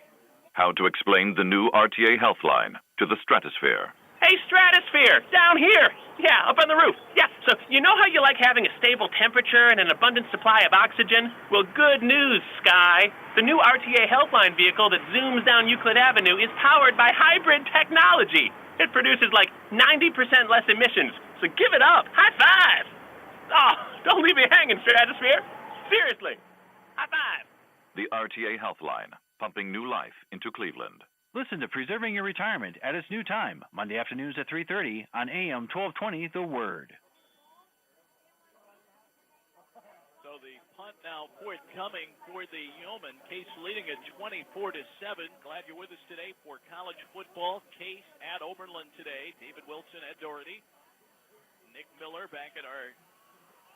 How to explain the new RTA Healthline to the stratosphere. Hey, Stratosphere, down here. Yeah, up on the roof. Yeah, so you know how you like having a stable temperature and an abundant supply of oxygen? Well, good news, Sky. The new RTA Healthline vehicle that zooms down Euclid Avenue is powered by hybrid technology. It produces like 90% less emissions, so give it up. High five. Oh, don't leave me hanging, Stratosphere. Seriously. High five. The RTA Healthline, pumping new life into Cleveland. Listen to Preserving Your Retirement at its new time, Monday afternoons at 3:30 on AM 1220 The Word. So the punt now forthcoming for the Yeomen. Case leading at 24-7. Glad you're with us today for college football. Case at Oberlin today. David Wilson, Ed Doherty, Nick Miller back at our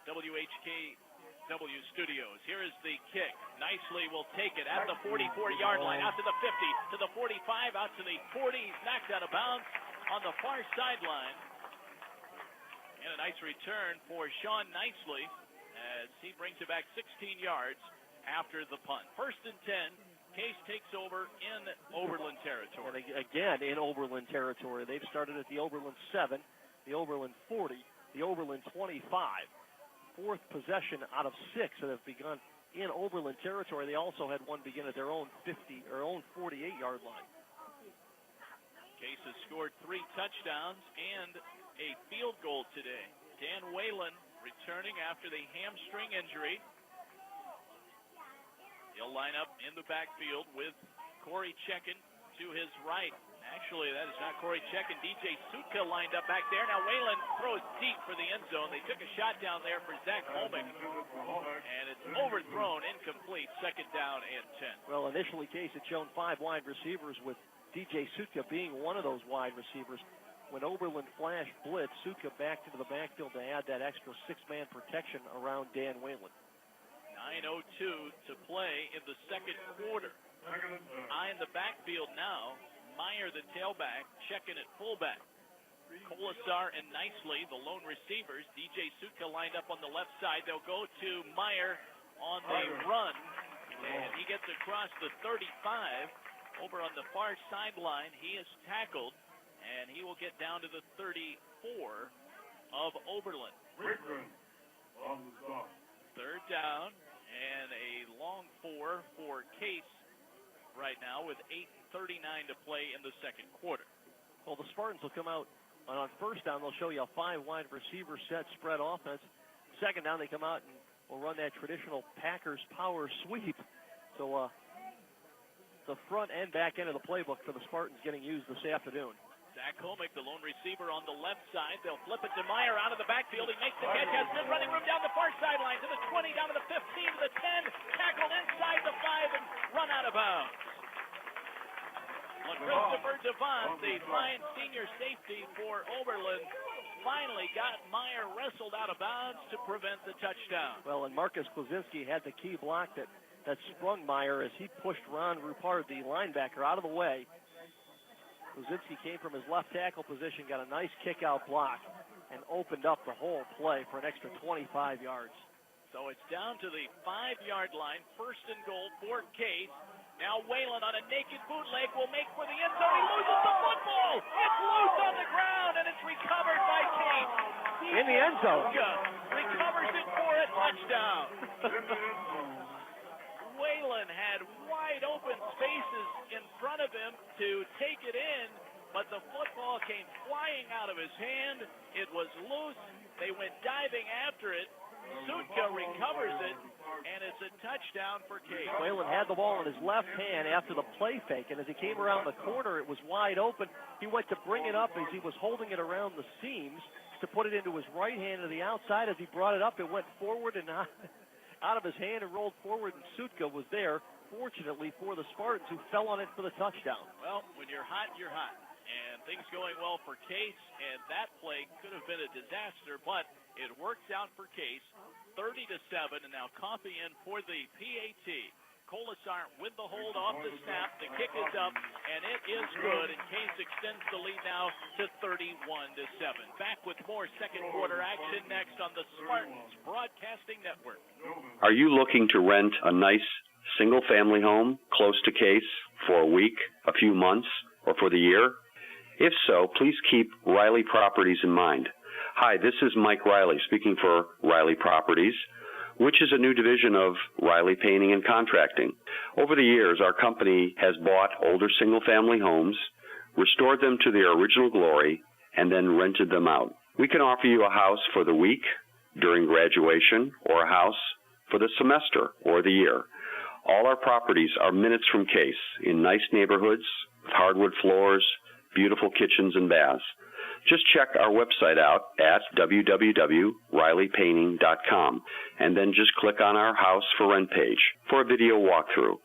WHKW studios. Here is the kick. Nicely will take it at the 44-yard line, out to the 50, to the 45, out to the 40. He's knocked out of bounds on the far sideline. And a nice return for Sean Nicely as he brings it back 16 yards after the punt. 1st and 10. Case takes over in Oberlin territory. And again, in Oberlin territory. They've started at the Oberlin 7, the Oberlin 40, the Oberlin 25. 4th possession out of 6 that have begun in Oberlin territory. They also had one begin at their own 48-yard line. Case has scored 3 touchdowns and a field goal today. Dan Whalen returning after the hamstring injury. He'll line up in the backfield with Corey Checken to his right. Actually, that is not Corey Checken. DJ Sutka lined up back there. Now Whalen throws deep for the end zone. They took a shot down there for Zach Holmick, and it's overthrown, incomplete. 2nd down and 10. Well, initially, Case had shown 5 wide receivers, with DJ Sutka being one of those wide receivers. When Oberlin flashed blitz, Sutka backed into the backfield to add that extra 6-man protection around Dan Whalen. 9:02 to play in the 2nd quarter. Eye in the backfield now. Meyer, the tailback, checking at fullback. Colasar and Nicely, the lone receivers. DJ Sutka lined up on the left side. They'll go to Meyer on the run, and he gets across the 35. Over on the far sideline, he is tackled, and he will get down to the 34 of Oberlin. 3rd down, and a long 4 for Case right now with 8:39 to play in the 2nd quarter. Well, the Spartans will come out, and on 1st down, they'll show you a 5 wide receiver set spread offense. 2nd down, they come out and will run that traditional Packers power sweep. So the front and back end of the playbook for the Spartans getting used this afternoon. Zach Holmick, the lone receiver on the left side. They'll flip it to Meyer out of the backfield. He makes the catch, has good running room down the far sideline to the 20, down to the 15, to the 10, tackled inside the 5 and run out of bounds. Christopher Devant, the fine senior safety for Oberlin, finally got Meyer wrestled out of bounds to prevent the touchdown. Well, and Marcus Klaczynski had the key block that sprung Meyer as he pushed Ron Rupard, the linebacker, out of the way. Klaczynski came from his left tackle position, got a nice kick-out block, and opened up the whole play for an extra 25 yards. So it's down to the 5-yard line, 1st and goal for Case. Now Whalen on a naked bootleg will make for the end zone. He loses the football. It's loose on the ground, and it's recovered by Case. In the end zone. Recovers it for a touchdown. Whalen had wide open spaces in front of him to take it in, but the football came flying out of his hand. It was loose. They went diving after it. Sutka recovers it, and it's a touchdown for Case. Whalen had the ball in his left hand after the play fake, and as he came around the corner, it was wide open. He went to bring it up as he was holding it around the seams to put it into his right hand to the outside. As he brought it up, it went forward and out of his hand and rolled forward, and Sutka was there, fortunately for the Spartans, who fell on it for the touchdown. Well, when you're hot, you're hot. And things going well for Case, and that play could have been a disaster, but it works out for Case, 30-7, and now Coffey in for the PAT. Colasar with the hold off the snap. The kick is up, and it is good, and Case extends the lead now to 31-7. Back with more 2nd quarter action next on the Spartans Broadcasting Network. Are you looking to rent a nice single-family home close to Case for a week, a few months, or for the year? If so, please keep Riley Properties in mind. Hi, this is Mike Riley speaking for Riley Properties, which is a new division of Riley Painting and Contracting. Over the years, our company has bought older single-family homes, restored them to their original glory, and then rented them out. We can offer you a house for the week, during graduation, or a house for the semester or the year. All our properties are minutes from Case in nice neighborhoods with hardwood floors, beautiful kitchens and baths. Just check our website out at www.rileypainting.com and then just click on our House for Rent page for a video walkthrough.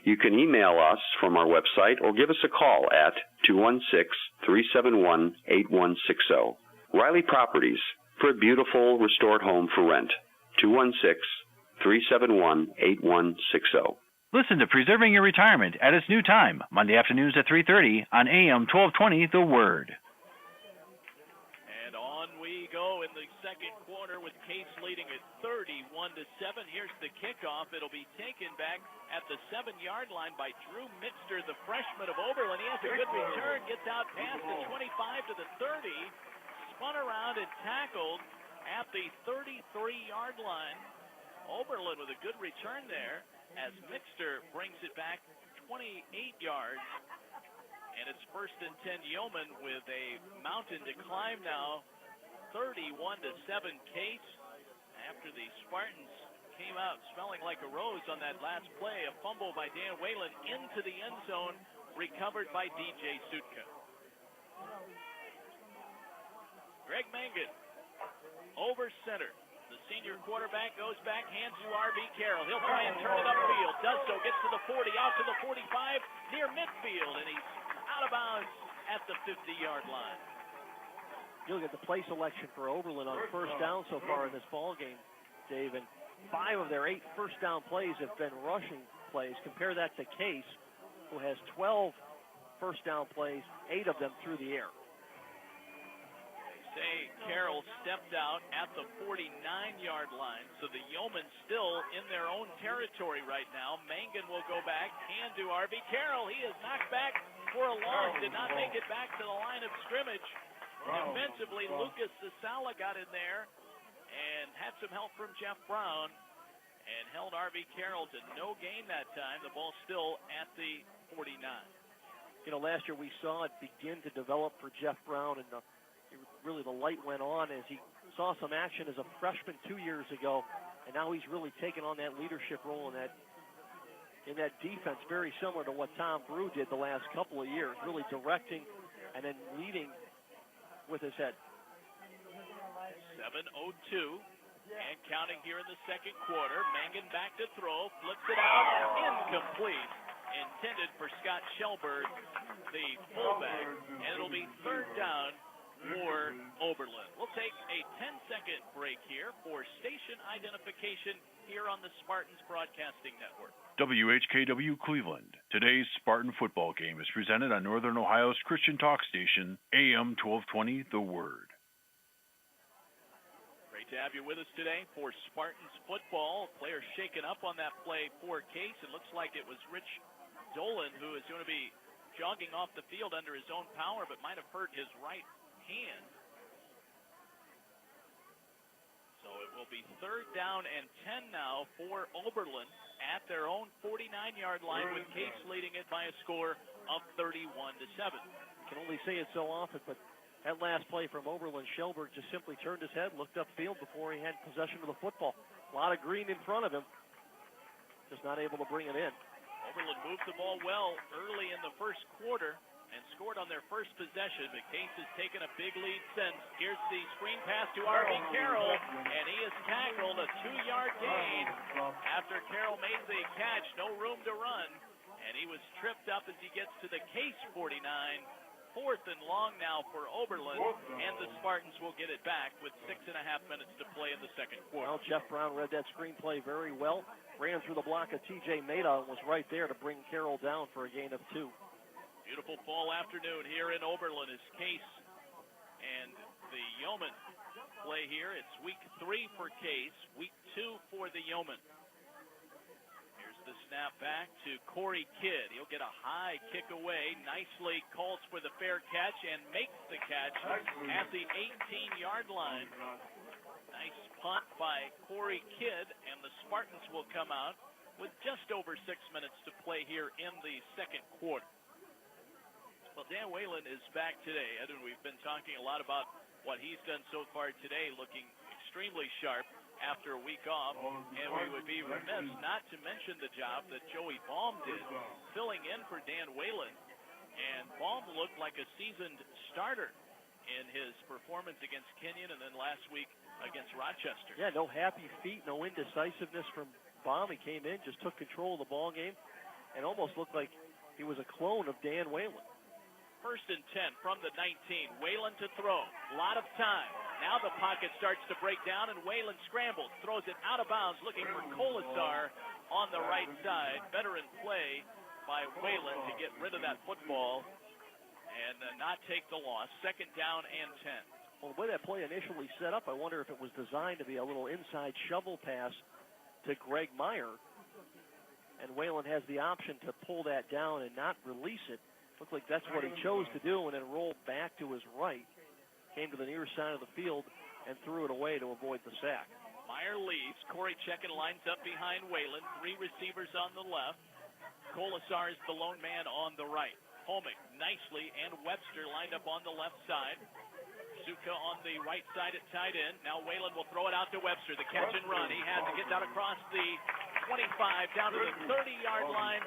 You can email us from our website or give us a call at 216-371-8160. Riley Properties, for a beautiful restored home for rent. 216-371-8160. Listen to Preserving Your Retirement at its new time, Monday afternoons at 3:30 on AM 1220 The Word. And on we go in the second quarter with Case leading at 31-7. Here's the kickoff. It'll be taken back at the 7-yard line by Drew Mitster, the freshman of Oberlin. He has a good return, gets out past the 25 to the 30, spun around and tackled at the 33-yard line. Oberlin with a good return there as Mitster brings it back 28 yards. And it's 1st and 10 Yeoman with a mountain to climb now. 31-7 Case. After the Spartans came out smelling like a rose on that last play, a fumble by Dan Whalen into the end zone, recovered by DJ Sutka. Greg Mangan over center. The senior quarterback goes back, hands to R.V. Carroll. He'll try and turn it upfield. Does so, gets to the 40, out to the 45, near midfield, and he's out of bounds at the 50-yard line. You look at the play selection for Oberlin on first down so far in this ball game, Dave, and 5 of their 8 first down plays have been rushing plays. Compare that to Case, who has 12 first down plays, 8 of them through the air. Say Carroll stepped out at the 49-yard line, so the Yeomen still in their own territory right now. Mangan will go back, hand to R.V. Carroll. He is knocked back for a loss, did not make it back to the line of scrimmage. Defensively, Lucas Sasala got in there and had some help from Jeff Brown and held R.V. Carroll to no gain that time. The ball still at the 49. You know, last year we saw it begin to develop for Jeff Brown, and really the light went on as he saw some action as a freshman 2 years ago, and now he's really taken on that leadership role in that defense, very similar to what Tom Brew did the last couple of years, really directing and then leading with his head. 7:02 and counting here in the second quarter. Mangan back to throw, flips it out, incomplete. Intended for Scott Shelberg, the fullback, and it'll be third down for Oberlin. We'll take a 10-second break here for station identification here on the Spartans Broadcasting Network. WHKW Cleveland. Today's Spartan football game is presented on Northern Ohio's Christian talk station, AM 1220 The Word. Great to have you with us today for Spartans football. Players shaken up on that play for Case. It looks like it was Rich Dolan who is going to be jogging off the field under his own power, but might have hurt his right hand. So it will be third down and 10 now for Oberlin at their own 49-yard line, with Case leading it by a score of 31-7. You can only say it so often, but that last play from Oberlin, Shelberg just simply turned his head, looked upfield before he had possession of the football. A lot of green in front of him, just not able to bring it in. Oberlin moved the ball well early in the first quarter and scored on their first possession, but Case has taken a big lead since. Here's the screen pass to R.V. Carroll, and he is tackled, a 2-yard gain after Carroll made the catch. No room to run, and he was tripped up as he gets to the Case 49. 4th and long now for Oberlin, and the Spartans will get it back with 6.5 minutes to play in the second quarter. Well, Jeff Brown read that screenplay very well, ran through the block of T.J. Maida, and was right there to bring Carroll down for a gain of 2. Beautiful fall afternoon here in Oberlin as Case and the Yeomen play here. It's week 3 for Case, week 2 for the Yeomen. Here's the snap back to Corey Kidd. He'll get a high kick away. Nicely calls for the fair catch and makes the catch at the 18-yard line. Nice punt by Corey Kidd, and the Spartans will come out with just over 6 minutes to play here in the second quarter. Well, Dan Whalen is back today, Ed, and we've been talking a lot about what he's done so far today, looking extremely sharp after a week off, and we would be remiss not to mention the job that Joey Baum did, filling in for Dan Whalen, and Baum looked like a seasoned starter in his performance against Kenyon and then last week against Rochester. Yeah, no happy feet, no indecisiveness from Baum. He came in, just took control of the ball game, and almost looked like he was a clone of Dan Whalen. 1st and 10 from the 19. Whalen to throw. A lot of time. Now the pocket starts to break down, and Whalen scrambles, throws it out of bounds, looking for Colasar on the right side. Veteran play by Whalen to get rid of that football and not take the loss. 2nd down and 10. Well, the way that play initially set up, I wonder if it was designed to be a little inside shovel pass to Greg Meyer, and Whalen has the option to pull that down and not release it. Looked like that's what he chose to do, and then rolled back to his right, came to the near side of the field, and threw it away to avoid the sack. Meyer leaves. Corey Checken lines up behind Whalen. 3 receivers on the left. Colasar is the lone man on the right. Homick nicely, and Webster lined up on the left side. Suka on the right side at tight end. Now Whalen will throw it out to Webster. The catch and run. He has to get down across the 25, down to the 30-yard line,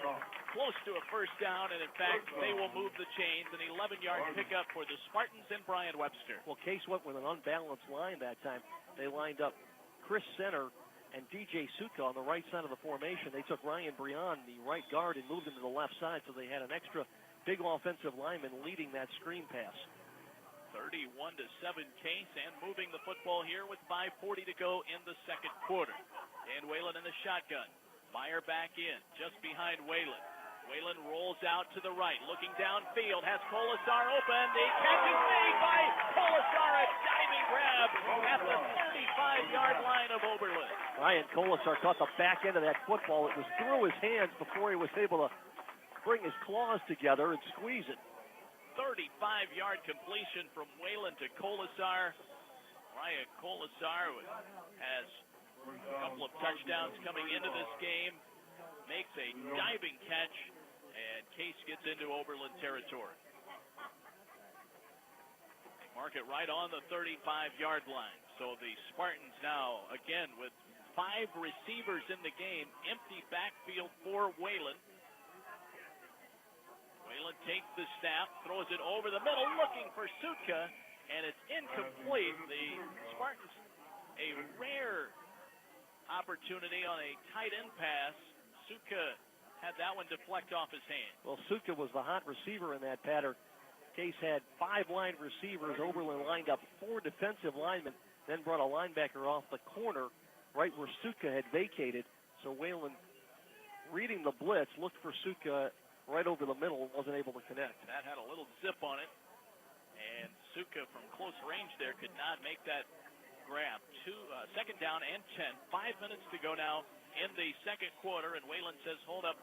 close to a 1st down, and in fact, they will move the chains. An 11-yard pickup for the Spartans and Brian Webster. Well, Case went with an unbalanced line that time. They lined up Chris Center and DJ Suka on the right side of the formation. They took Ryan Brion, the right guard, and moved him to the left side, so they had an extra big offensive lineman leading that screen pass. 31-7 Case, and moving the football here with 5:40 to go in the second quarter. Dan Whalen in the shotgun. Meyer back in, just behind Whalen. Whalen rolls out to the right, looking downfield, has Colasar open. The catch is made by Colasar, a diving grab at the 35-yard line of Oberlin. Ryan Colasar caught the back end of that football. It was through his hands before he was able to bring his claws together and squeeze it. 35-yard completion from Whalen to Colasar. Ryan Colasar has a couple of touchdowns coming into this game, makes a diving catch, and Case gets into Oberlin territory. Mark it right on the 35-yard line. So the Spartans now, again, with 5 receivers in the game, empty backfield for Whalen. Whalen takes the snap, throws it over the middle, looking for Sutka, and it's incomplete. The Spartans, a rare opportunity on a tight end pass. Sutka had that one deflect off his hand. Well, Sutka was the hot receiver in that pattern. Case had 5 line receivers. Oberlin lined up 4 defensive linemen, then brought a linebacker off the corner right where Sutka had vacated. So Whalen, reading the blitz, looked for Sutka right over the middle and wasn't able to connect. That had a little zip on it, and Sutka from close range there could not make that grab. 2nd down and 10. 5 minutes to go now in the second quarter, and Whalen says, hold up,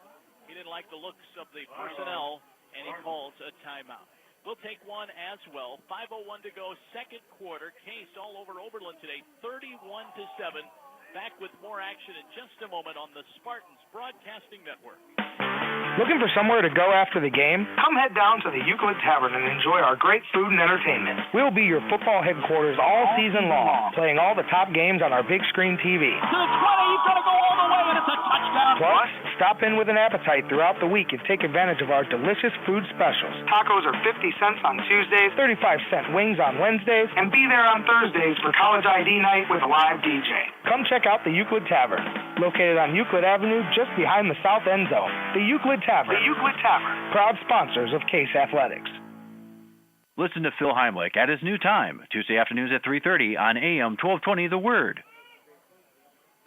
he didn't like the looks of the personnel, and he calls a timeout. We'll take one as well. 5:01 to go, second quarter. Case all over Oberlin today, 31-7. Back with more action in just a moment on the Spartans Broadcasting Network. Looking for somewhere to go after the game? Come head down to the Euclid Tavern and enjoy our great food and entertainment. We'll be your football headquarters all season long, playing all the top games on our big screen TV. To the 20, he's going to go all the way, and it's a touchdown. Plus, stop in with an appetite throughout the week and take advantage of our delicious food specials. Tacos are 50 cents on Tuesdays, 35-cent wings on Wednesdays, and be there on Thursdays for college ID night with a live DJ. Come check out the Euclid Tavern, located on Euclid Avenue just behind the south end zone. The Euclid Tavern. The Euclid Tavern. Proud sponsors of Case Athletics. Listen to Phil Heimlich at his new time, Tuesday afternoons at 3:30 on AM 1220 The Word.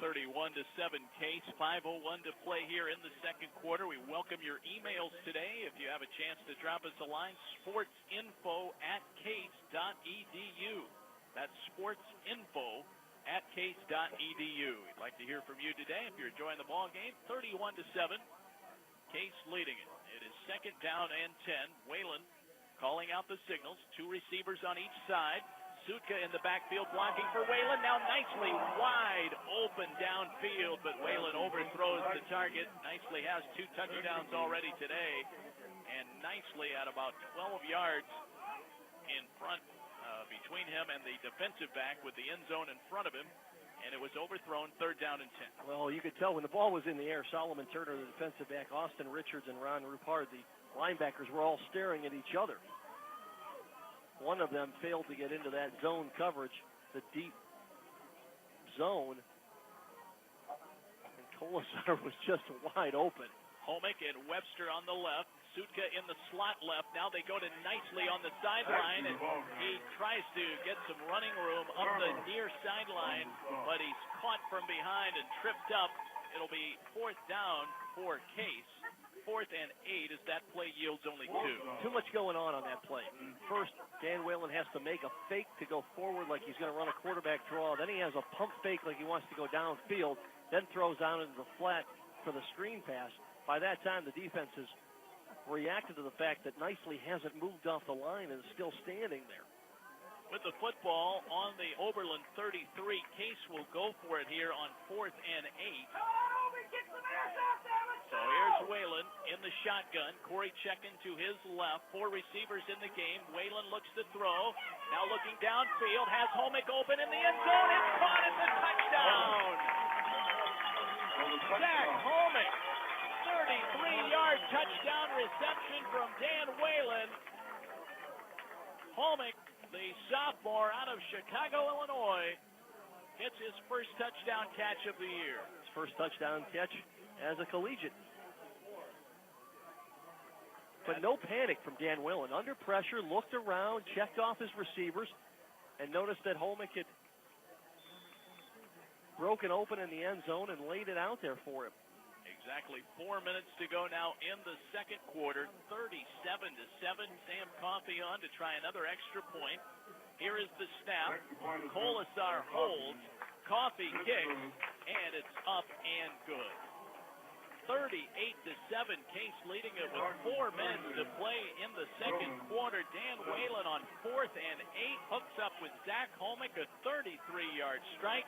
31-7 Case, 5:01 to play here in the second quarter. We welcome your emails today. If you have a chance to drop us a line, sportsinfo@case.edu. That's sportsinfo at case.edu. We'd like to hear from you today. If you're enjoying the ball game, 31-7, Case leading it. It is second down and 10. Whalen calling out the signals. Two receivers on each side. Sutka in the backfield blocking for Whalen. Now nicely wide open downfield, but Whalen overthrows the target. Nicely has 2 touchdowns already today, and nicely at about 12 yards in front between him and the defensive back with the end zone in front of him, and it was overthrown, third down and 10. Well, you could tell when the ball was in the air, Solomon Turner, the defensive back, Austin Richards, and Ron Rupard, the linebackers, were all staring at each other. One of them failed to get into that zone coverage, the deep zone, and Colasar was just wide open. Homick and Webster on the left. Sutka in the slot left. Now they go to nicely on the sideline, and he tries to get some running room up the near sideline, but he's caught from behind and tripped up. It'll be fourth down for Case. 4th and 8 as that play yields only 2. Too much going on that play. First, Dan Whalen has to make a fake to go forward like he's going to run a quarterback draw. Then he has a pump fake like he wants to go downfield, then throws down into the flat for the screen pass. By that time, the defense has reacted to the fact that Nicely hasn't moved off the line and is still standing there. With the football on the Oberlin 33, Case will go for it here on 4th and 8. So here's Whalen in the shotgun. Corey checking to his left. 4 receivers in the game. Whalen looks to throw. Now looking downfield. Has Homick open in the end zone. It's caught at the touchdown. Zach Homick. 33-yard touchdown reception from Dan Whalen. Homick, the sophomore out of Chicago, Illinois, gets his first touchdown catch of the year. His first touchdown catch as a collegiate. But no panic from Dan Whalen. Under pressure, looked around, checked off his receivers, and noticed that Homick had broken open in the end zone and laid it out there for him. Exactly 4 minutes to go now in the second quarter. 37-7. Sam Coffey on to try another extra point. Here is the snap. Colasar holds. Coffey kicks, and it's up and good. 38-7. Case leading it with 4 minutes to play in the second quarter. Dan Whalen on 4th and 8 hooks up with Zach Homick, a 33-yard strike.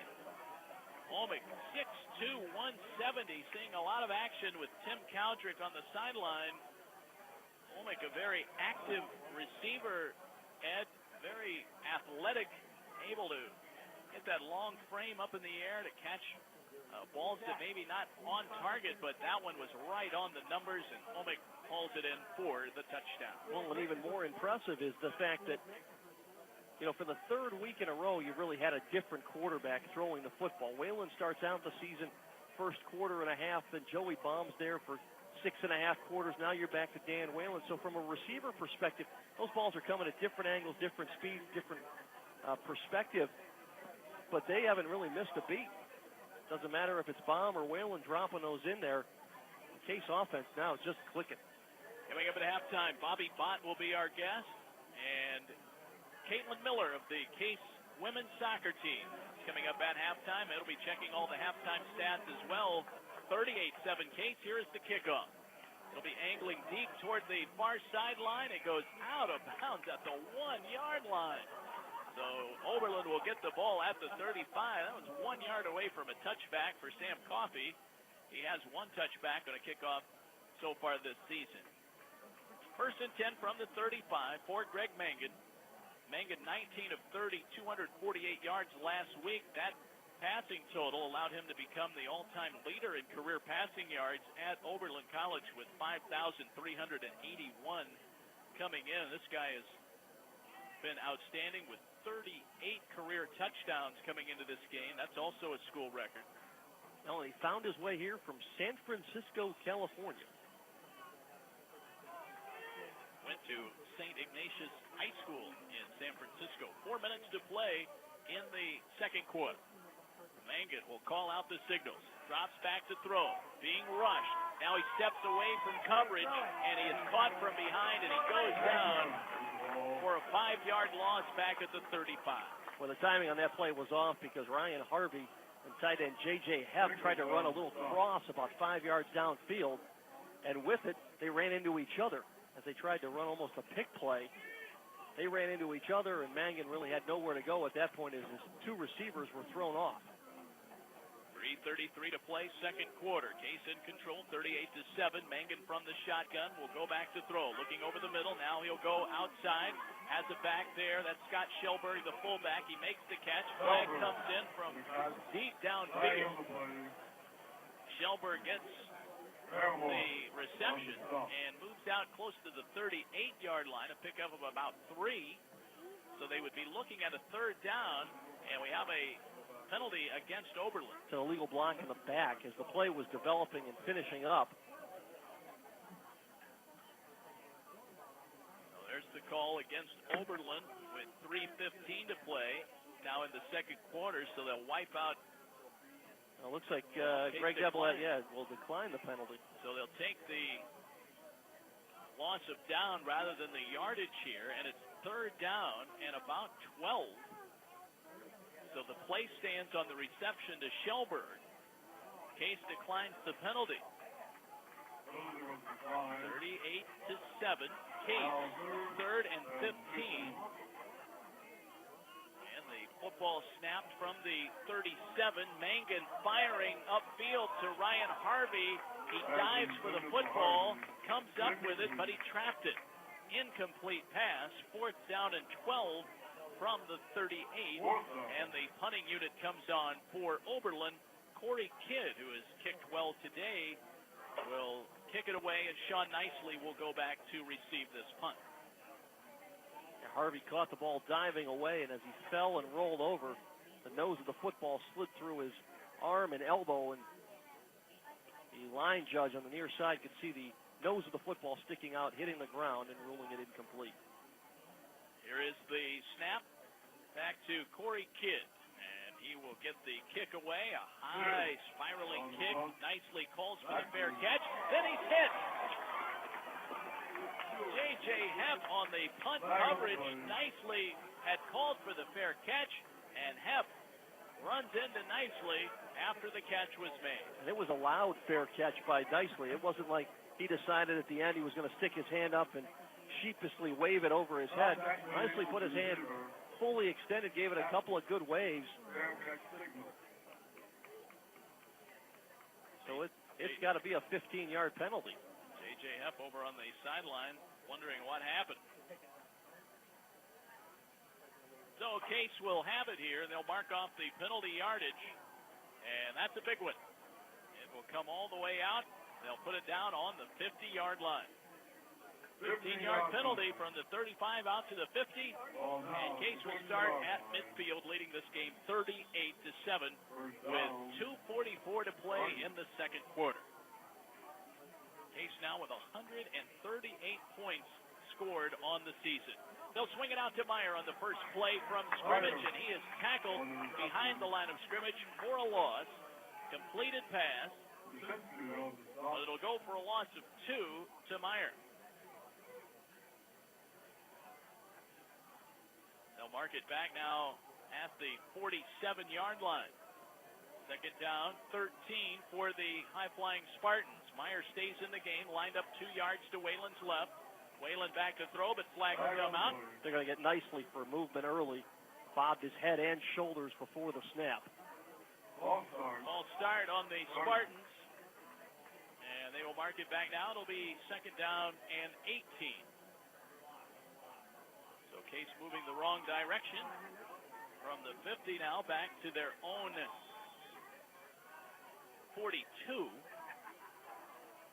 Homick 6'2", 170, seeing a lot of action with Tim Cowdrick on the sideline. Homick, a very active receiver, Ed, very athletic, able to get that long frame up in the air to catch balls that maybe not on target, but that one was right on the numbers, and Homick hauls it in for the touchdown. Well, and even more impressive is the fact that, you know, for the third week in a row, you really had a different quarterback throwing the football. Whalen starts out the season first quarter and a half, then Joey Baum's there for 6.5 quarters. Now you're back to Dan Whalen. So from a receiver perspective, those balls are coming at different angles, different speeds, different perspective, but they haven't really missed a beat. Doesn't matter if it's Baum or Whalen dropping those in there. The Case offense now is just clicking. Coming up at halftime, Bobby Bott will be our guest, and Caitlin Miller of the Case women's soccer team is coming up at halftime. It'll be checking all the halftime stats as well. 38-7 Case. Here is the kickoff. It'll be angling deep toward the far sideline. It goes out of bounds at the 1-yard line. So Oberlin will get the ball at the 35. That was 1 yard away from a touchback for Sam Coffey. He has 1 touchback on a kickoff so far this season. First and 10 from the 35 for Greg Mangan. Mangan 19 of 30, 248 yards last week. That passing total allowed him to become the all-time leader in career passing yards at Oberlin College with 5,381 coming in. This guy has been outstanding with 38 career touchdowns coming into this game. That's also a school record. Well, he found his way here from San Francisco, California. Went to St. Ignatius High School in San Francisco. 4 minutes to play in the second quarter. Mangan will call out the signals. Drops back to throw. Being rushed. Now he steps away from coverage, and he is caught from behind, and he goes down for a 5-yard loss back at the 35. Well, the timing on that play was off because Ryan Harvey and tight end J.J. Hepp tried to run a little cross about 5 yards downfield, and with it, they ran into each other as they tried to run almost a pick play. They ran into each other, and Mangan really had nowhere to go at that point as his two receivers were thrown off. 3:33 to play, second quarter. Case in control, 38-7. Mangan from the shotgun will go back to throw. Looking over the middle, now he'll go outside. Has it back there. That's Scott Shelberg, the fullback. He makes the catch. Flag comes in from deep downfield. Shelberg gets the reception and moves out close to the 38-yard line, a pickup of about 3. So they would be looking at a third down, and we have a penalty against Oberlin. It's an illegal block in the back as the play was developing and finishing up. So there's the call against Oberlin with 3:15 to play now in the second quarter, so they'll wipe out. It looks like Greg Debelet, will decline the penalty. So they'll take the loss of down rather than the yardage here, and it's third down and about 12. So the play stands on the reception to Shelberg. Case declines the penalty. 38-7. Case, third and 15. And the football snapped from the 37. Mangan firing upfield to Ryan Harvey. He dives for the football, comes up with it, but he trapped it. Incomplete pass, fourth down and 12 from the 38, and the punting unit comes on for Oberlin. Corey Kidd, who has kicked well today, will kick it away, and Sean Nicely will go back to receive this punt. Harvey caught the ball diving away, and as he fell and rolled over, the nose of the football slid through his arm and elbow, and the line judge on the near side could see the nose of the football sticking out, hitting the ground, and ruling it incomplete. Here is the snap back to Corey Kidd, and he will get the kick away. A high spiraling kick. Nicely calls for the fair catch. Then he's hit. J.J. Hepp on the punt coverage. Nicely had called for the fair catch, and Hepp runs into Nicely after the catch was made. And it was a loud fair catch by Nicely. It wasn't like he decided at the end he was going to stick his hand up and sheepishly wave it over his head. Nicely put his hand fully extended, gave it a couple of good waves. So it's got to be a 15-yard penalty. J.J. Hepp over on the sideline wondering what happened. So Case will have it here. They'll mark off the penalty yardage, and that's a big one. It will come all the way out. They'll put it down on the 50-yard line. 15-yard penalty from the 35 out to the 50, and Case will start at midfield, leading this game 38-7 with 2:44 to play in the second quarter. Case now with 138 points scored on the season. They'll swing it out to Meyer on the first play from scrimmage, and he is tackled behind the line of scrimmage for a loss. Completed pass, but it'll go for a loss of 2 to Meyer. They'll mark it back now at the 47-yard line. Second down, 13 for the high-flying Spartans. Meyer stays in the game, lined up 2 yards to Whalen's left. Whalen back to throw, but flag will come out. They're going to get Nicely for movement early. Bobbed his head and shoulders before the snap. False start on the Spartans. And they will mark it back now. It'll be second down and 18. So Case moving the wrong direction from the 50 now back to their own 42.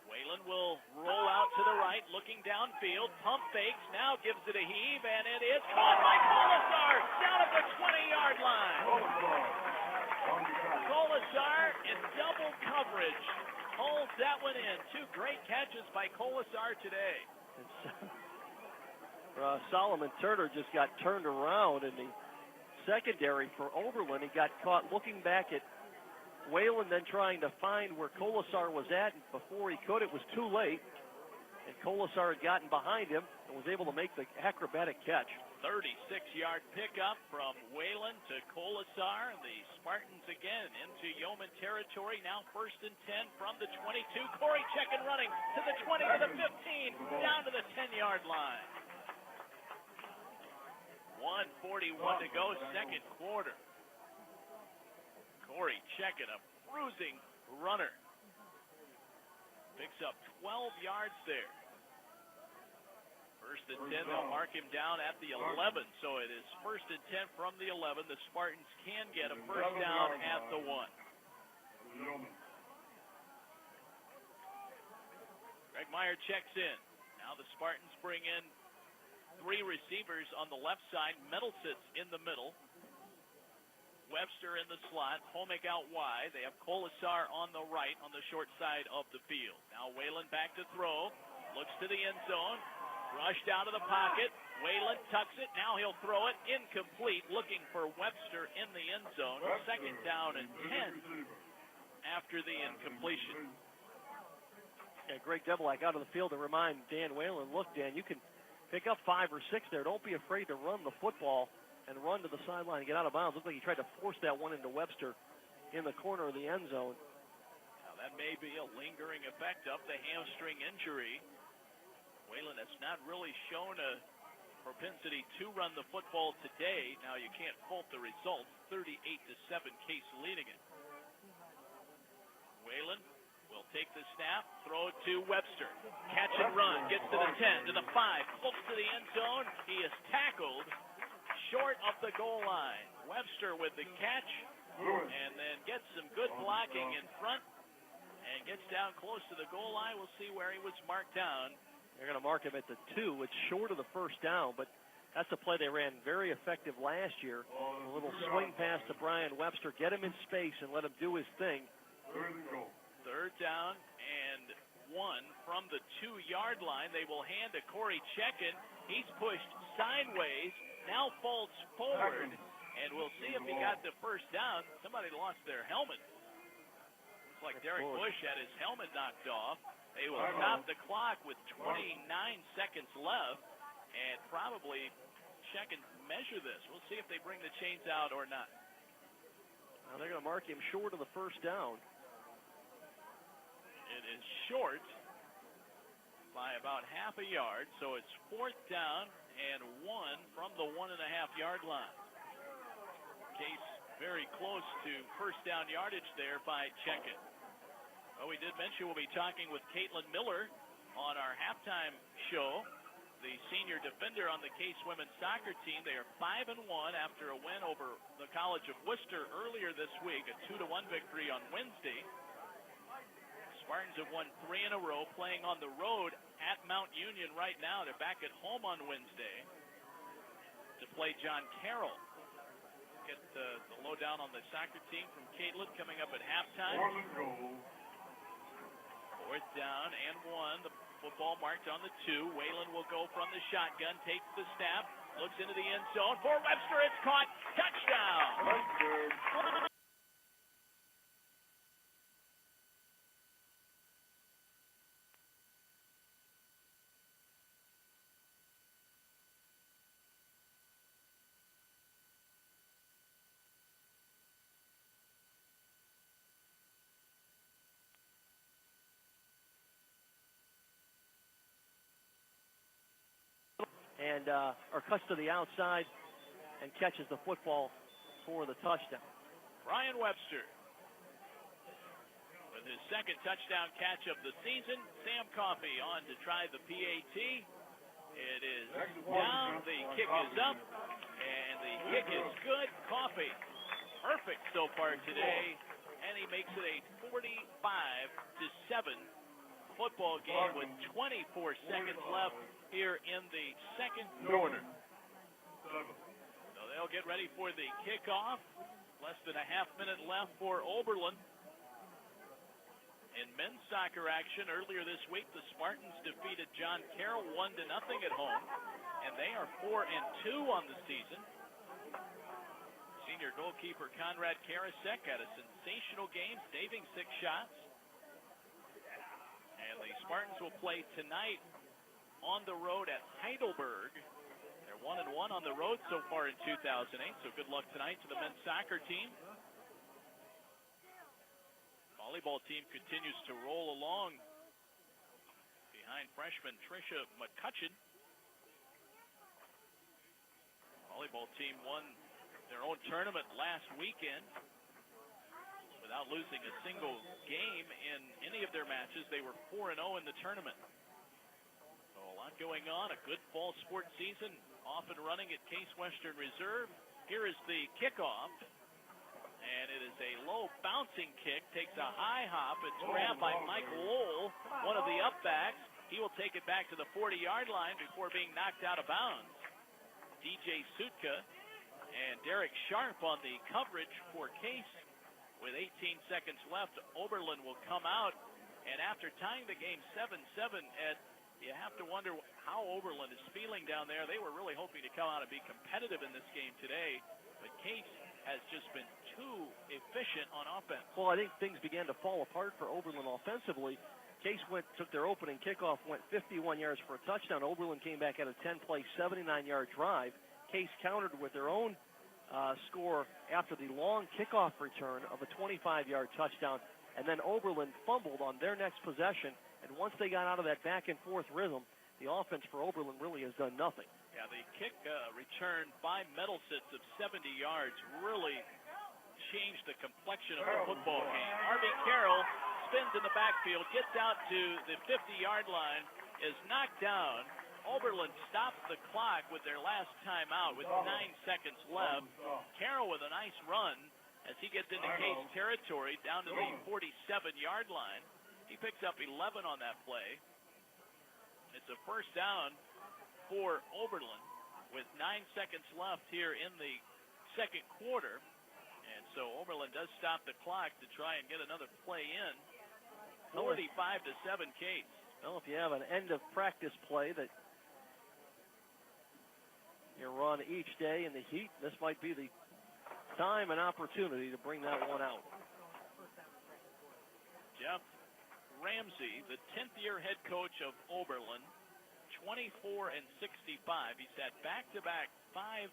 Whalen will roll out to the right, looking downfield. Pump fakes, now gives it a heave, and it is caught by Colasar down at the 20-yard line. Colasar in double coverage holds that one in. 2 great catches by Colasar today. Solomon Turner just got turned around in the secondary for Oberlin. He got caught looking back at Whalen, then trying to find where Colasar was at. And before he could, it was too late. and Colasar had gotten behind him and was able to make the acrobatic catch. 36-yard pickup from Whalen to Colasar. The Spartans again into Yeoman territory. Now 1st and 10 from the 22. Corey Checken running to the 20 to the 15, down to the 10-yard line. 1:41 to go, second quarter. Corey Checken, a bruising runner. Picks up 12 yards there. 1st and 10, they'll mark him down at the 11. So it is 1st and 10 from the 11. The Spartans can get a first down at the 1. Greg Meyer checks in. Now the Spartans bring in 3 receivers on the left side. Metal sits in the middle. Webster in the slot. Homick out wide. They have Colasar on the right on the short side of the field. Now Whalen back to throw. Looks to the end zone. Rushed out of the pocket. Whalen tucks it. Now he'll throw it. Incomplete. Looking for Webster in the end zone. 2nd down and 10 after the incompletion. Yeah, Greg Devilak out of the field to remind Dan Whalen, look, Dan, you can pick up 5 or 6 there. Don't be afraid to run the football and run to the sideline and get out of bounds. Looks like he tried to force that one into Webster in the corner of the end zone. Now that may be a lingering effect of the hamstring injury. Whalen has not really shown a propensity to run the football today. Now you can't fault the results. 38-7, Case leading it. Whalen will take the snap, throw it to Webster. Catch and run, gets to the 10, to the 5, close to the end zone. He is tackled short of the goal line. Webster with the catch, and then gets some good blocking in front, and gets down close to the goal line. We'll see where he was marked down. They're going to mark him at the 2. It's short of the first down, but that's a play they ran very effective last year. A little swing pass to Brian Webster, get him in space and let him do his thing. 3rd down and 1 from the 2-yard line. They will hand to Corey Checken. He's pushed sideways, now falls forward, and we'll see if he got the first down. Somebody lost their helmet. Looks like Derek Bush had his helmet knocked off. They will stop the clock with 29 seconds left and probably check and measure this. We'll see if they bring the chains out or not. Now they're going to mark him short of the first down. It is short by about half a yard, so it's 4th down and 1 from the 1.5-yard line. Case very close to first down yardage there by Checken. Well, we did mention we'll be talking with Caitlin Miller on our halftime show, the senior defender on the Case women's soccer team. They are 5-1 after a win over the College of Worcester earlier this week, a 2-1 victory on Wednesday. Spartans have won 3 in a row, playing on the road at Mount Union right now. They're back at home on Wednesday to play John Carroll. Get the lowdown on the soccer team from Caitlin coming up at halftime. 4th down and 1. The football marked on the 2. Whalen will go from the shotgun, takes the snap, looks into the end zone for Webster. It's caught. Touchdown. And or cuts to the outside and catches the football for the touchdown. Brian Webster with his 2nd touchdown catch of the season. Sam Coffey on to try the PAT. It is down, the kick is up, and the kick is good. Coffey, perfect so far today, and he makes it a 45-7 football game with 24 seconds left here in the 2nd quarter. So they'll get ready for the kickoff. Less than a half minute left for Oberlin. In men's soccer action earlier this week, the Spartans defeated John Carroll 1-0 at home, and they are 4-2 on the season. Senior goalkeeper Conrad Karasek had a sensational game, saving 6 shots. And And the Spartans will play tonight on the road at Heidelberg. They're 1-1 on the road so far in 2008, so good luck tonight to the men's soccer team. Volleyball team continues to roll along behind freshman Tricia McCutcheon. Volleyball team won their own tournament last weekend without losing a single game in any of their matches. They were 4-0 in the tournament. So a lot going on, a good fall sports season off and running at Case Western Reserve. Here is the kickoff, and it is a low bouncing kick, takes a high hop. It's grabbed by Mike Lowell, one of the upbacks. He will take it back to the 40-yard line before being knocked out of bounds. DJ Sutka and Derek Sharp on the coverage for Case. With 18 seconds left, Oberlin will come out, and after tying the game 7-7, Ed, you have to wonder how Oberlin is feeling down there. They were really hoping to come out and be competitive in this game today, but Case has just been too efficient on offense. Well, I think things began to fall apart for Oberlin offensively. Case took their opening kickoff, went 51 yards for a touchdown. Oberlin came back at a 10-play, 79-yard drive. Case countered with their own score after the long kickoff return of a 25-yard touchdown, and then Oberlin fumbled on their next possession, and once they got out of that back-and-forth rhythm, the offense for Oberlin really has done nothing. Yeah, the kick return by Metalsitz of 70 yards really changed the complexion of the football game. R.B. Carroll spins in the backfield, gets out to the 50-yard line, is knocked down. Oberlin stops the clock with their last timeout with 9 seconds left. Carroll with a nice run as he gets into Case territory down to the 47-yard line. He picks up 11 on that play. It's a first down for Oberlin with 9 seconds left here in the second quarter. And so Oberlin does stop the clock to try and get another play in. 45-7 Case. Well, if you have an end-of-practice play that you run each day in the heat, this might be the time and opportunity to bring that one out. Jeff Ramsey, the 10th-year head coach of Oberlin, 24-65. He's had back-to-back 5-5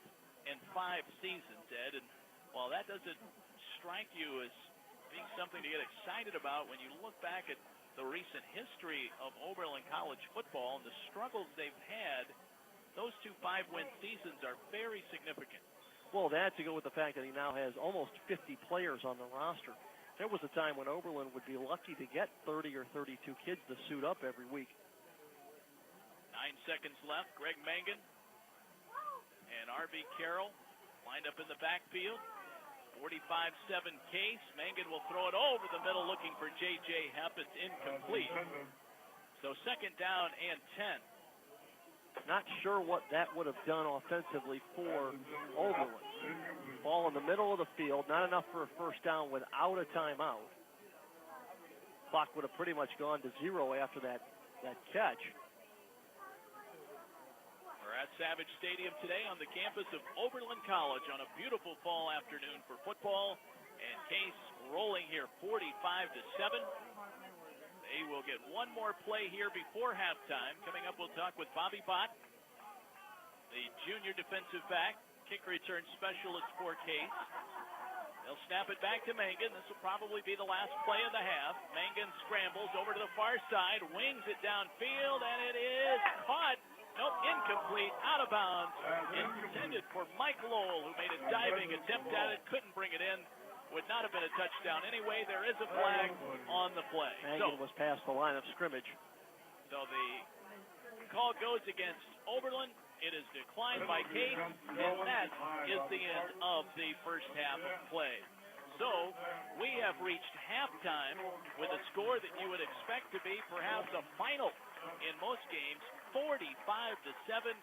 seasons, Ed. And while that doesn't strike you as being something to get excited about, when you look back at the recent history of Oberlin college football and the struggles they've had, those two 5-win seasons are very significant. Well, that to go with the fact that he now has almost 50 players on the roster. There was a time when Oberlin would be lucky to get 30 or 32 kids to suit up every week. 9 seconds left. Greg Mangan and R.B. Carroll lined up in the backfield. 45-7 Case. Mangan will throw it over the middle looking for J.J. Hepp. It's incomplete. So second down and 10. Not sure what that would have done offensively for Oberlin. Ball in the middle of the field, not enough for a first down without a timeout. Clock would have pretty much gone to zero after that catch. We're at Savage Stadium today on the campus of Oberlin College on a beautiful fall afternoon for football. And Case rolling here 45-7. They will get one more play here before halftime. Coming up, we'll talk with Bobby Bott, the junior defensive back, kick return specialist for Case. They'll snap it back to Mangan. This will probably be the last play of the half. Mangan scrambles over to the far side, wings it downfield, and it is caught. Nope, incomplete, out of bounds. Intended for Mike Lowell, who made a diving attempt at it, couldn't bring it in. Would not have been a touchdown anyway. There is a flag on the play. Mangan was past the line of scrimmage. So the call goes against Oberlin. It is declined by Case, and that is the end of the first half of play. So we have reached halftime with a score that you would expect to be perhaps a final in most games, 45-7.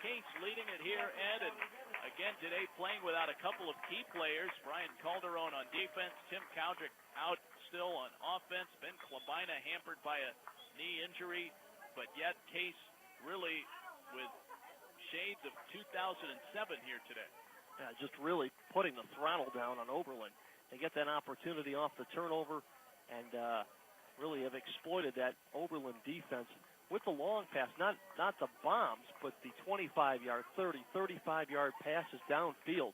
Case leading it here, Ed, and again today playing without a couple of key players. Brian Calderon on defense, Tim Cowdrick out still on offense, Ben Klabina hampered by a knee injury, but yet Case really with shades of 2007 here today. Yeah, just really putting the throttle down on Oberlin. They get that opportunity off the turnover, and really have exploited that Oberlin defense with the long pass, not the bombs, but the 25-yard, 30, 35-yard passes downfield.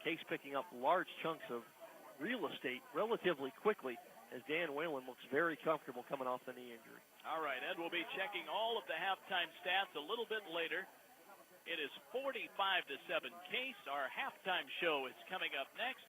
Case picking up large chunks of real estate relatively quickly as Dan Whalen looks very comfortable coming off the knee injury. All right, Ed will be checking all of the halftime stats a little bit later. It is 45-7 Case. Our halftime show is coming up next.